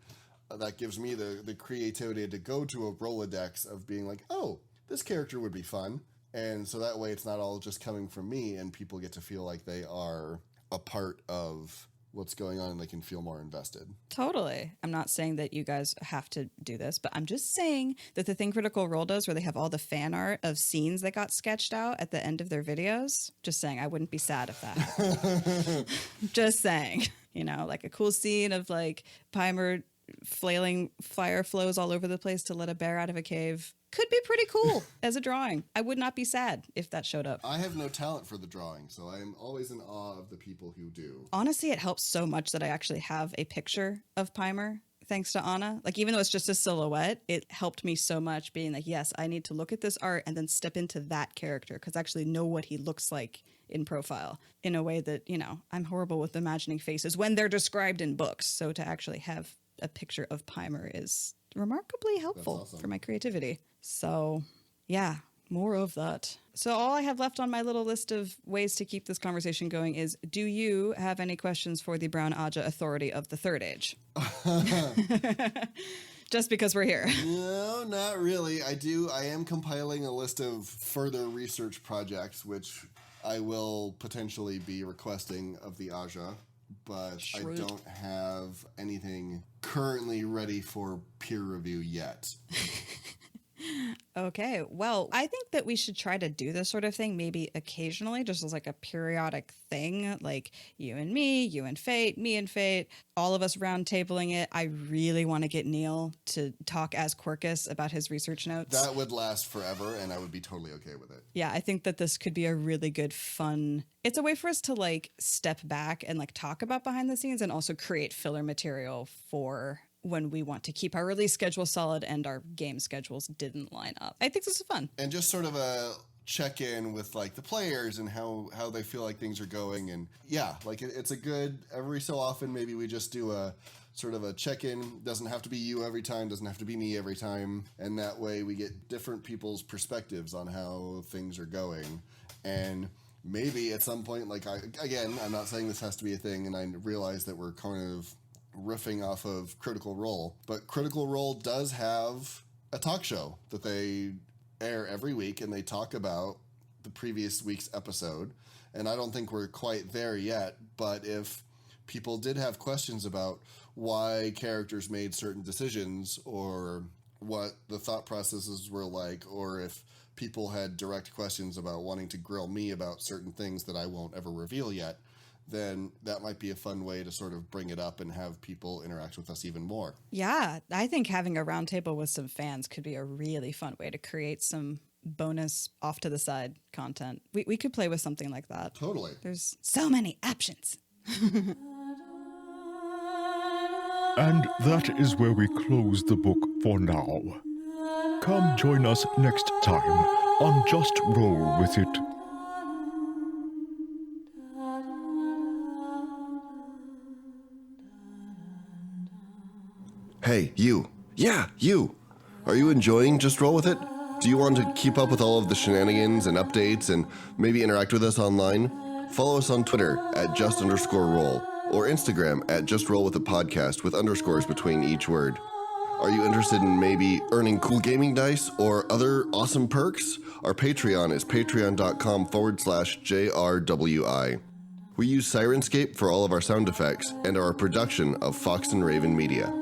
that gives me the creativity to go to a Rolodex of being like, oh, this character would be fun. And so that way it's not all just coming from me, and people get to feel like they are a part of what's going on and they can feel more invested. Totally. I'm not saying that you guys have to do this, but I'm just saying that the thing Critical Role does, where they have all the fan art of scenes that got sketched out at the end of their videos, just saying, I wouldn't be sad if that happened. Just saying, like a cool scene of Pimer flailing fire flows all over the place to let a bear out of a cave. Could be pretty cool as a drawing. I would not be sad if that showed up. I have no talent for the drawing, so I am always in awe of the people who do. Honestly, it helps so much that I actually have a picture of Pimer, thanks to Anna. Even though it's just a silhouette, it helped me so much being like, yes, I need to look at this art and then step into that character, because I actually know what he looks like in profile in a way that, I'm horrible with imagining faces when they're described in books. So to actually have a picture of Pimer is remarkably helpful for my creativity. So yeah, more of that. So all I have left on my little list of ways to keep this conversation going is, do you have any questions for the Brown Aja Authority of the Third Age? Just because we're here. No, not really. I am compiling a list of further research projects, which I will potentially be requesting of the Aja, but Shrewd. I don't have anything currently ready for peer review yet. Okay, well, I think that we should try to do this sort of thing maybe occasionally, just as a periodic thing, like you and me, you and Fate, me and Fate, all of us round tabling it. I really want to get Neil to talk as Quirkus about his research notes. That would last forever, and I would be totally okay with it. Yeah, I think that this could be a really good fun. It's a way for us to step back and talk about behind the scenes, and also create filler material for when we want to keep our release schedule solid and our game schedules didn't line up. I think this is fun. And just sort of a check-in with the players and how they feel like things are going. And yeah, it's a good, every so often maybe we just do a sort of a check-in. Doesn't have to be you every time, doesn't have to be me every time. And that way we get different people's perspectives on how things are going. And maybe at some point, I'm not saying this has to be a thing, and I realize that we're kind of riffing off of Critical Role, but Critical Role does have a talk show that they air every week, and they talk about the previous week's episode. And I don't think we're quite there yet, but if people did have questions about why characters made certain decisions or what the thought processes were like, or if people had direct questions about wanting to grill me about certain things that I won't ever reveal yet, then that might be a fun way to sort of bring it up and have people interact with us even more. Yeah, I think having a roundtable with some fans could be a really fun way to create some bonus off to the side content. We could play with something like that. Totally. There's so many options. And that is where we close the book for now. Come join us next time on Just Roll With It. Hey, you. Yeah, you. Are you enjoying Just Roll With It? Do you want to keep up with all of the shenanigans and updates and maybe interact with us online? Follow us on Twitter at just_roll or Instagram at JustRollWithItPodcast with underscores between each word. Are you interested in maybe earning cool gaming dice or other awesome perks? Our Patreon is patreon.com/JRWI. We use Sirenscape for all of our sound effects and are a production of Fox and Raven Media.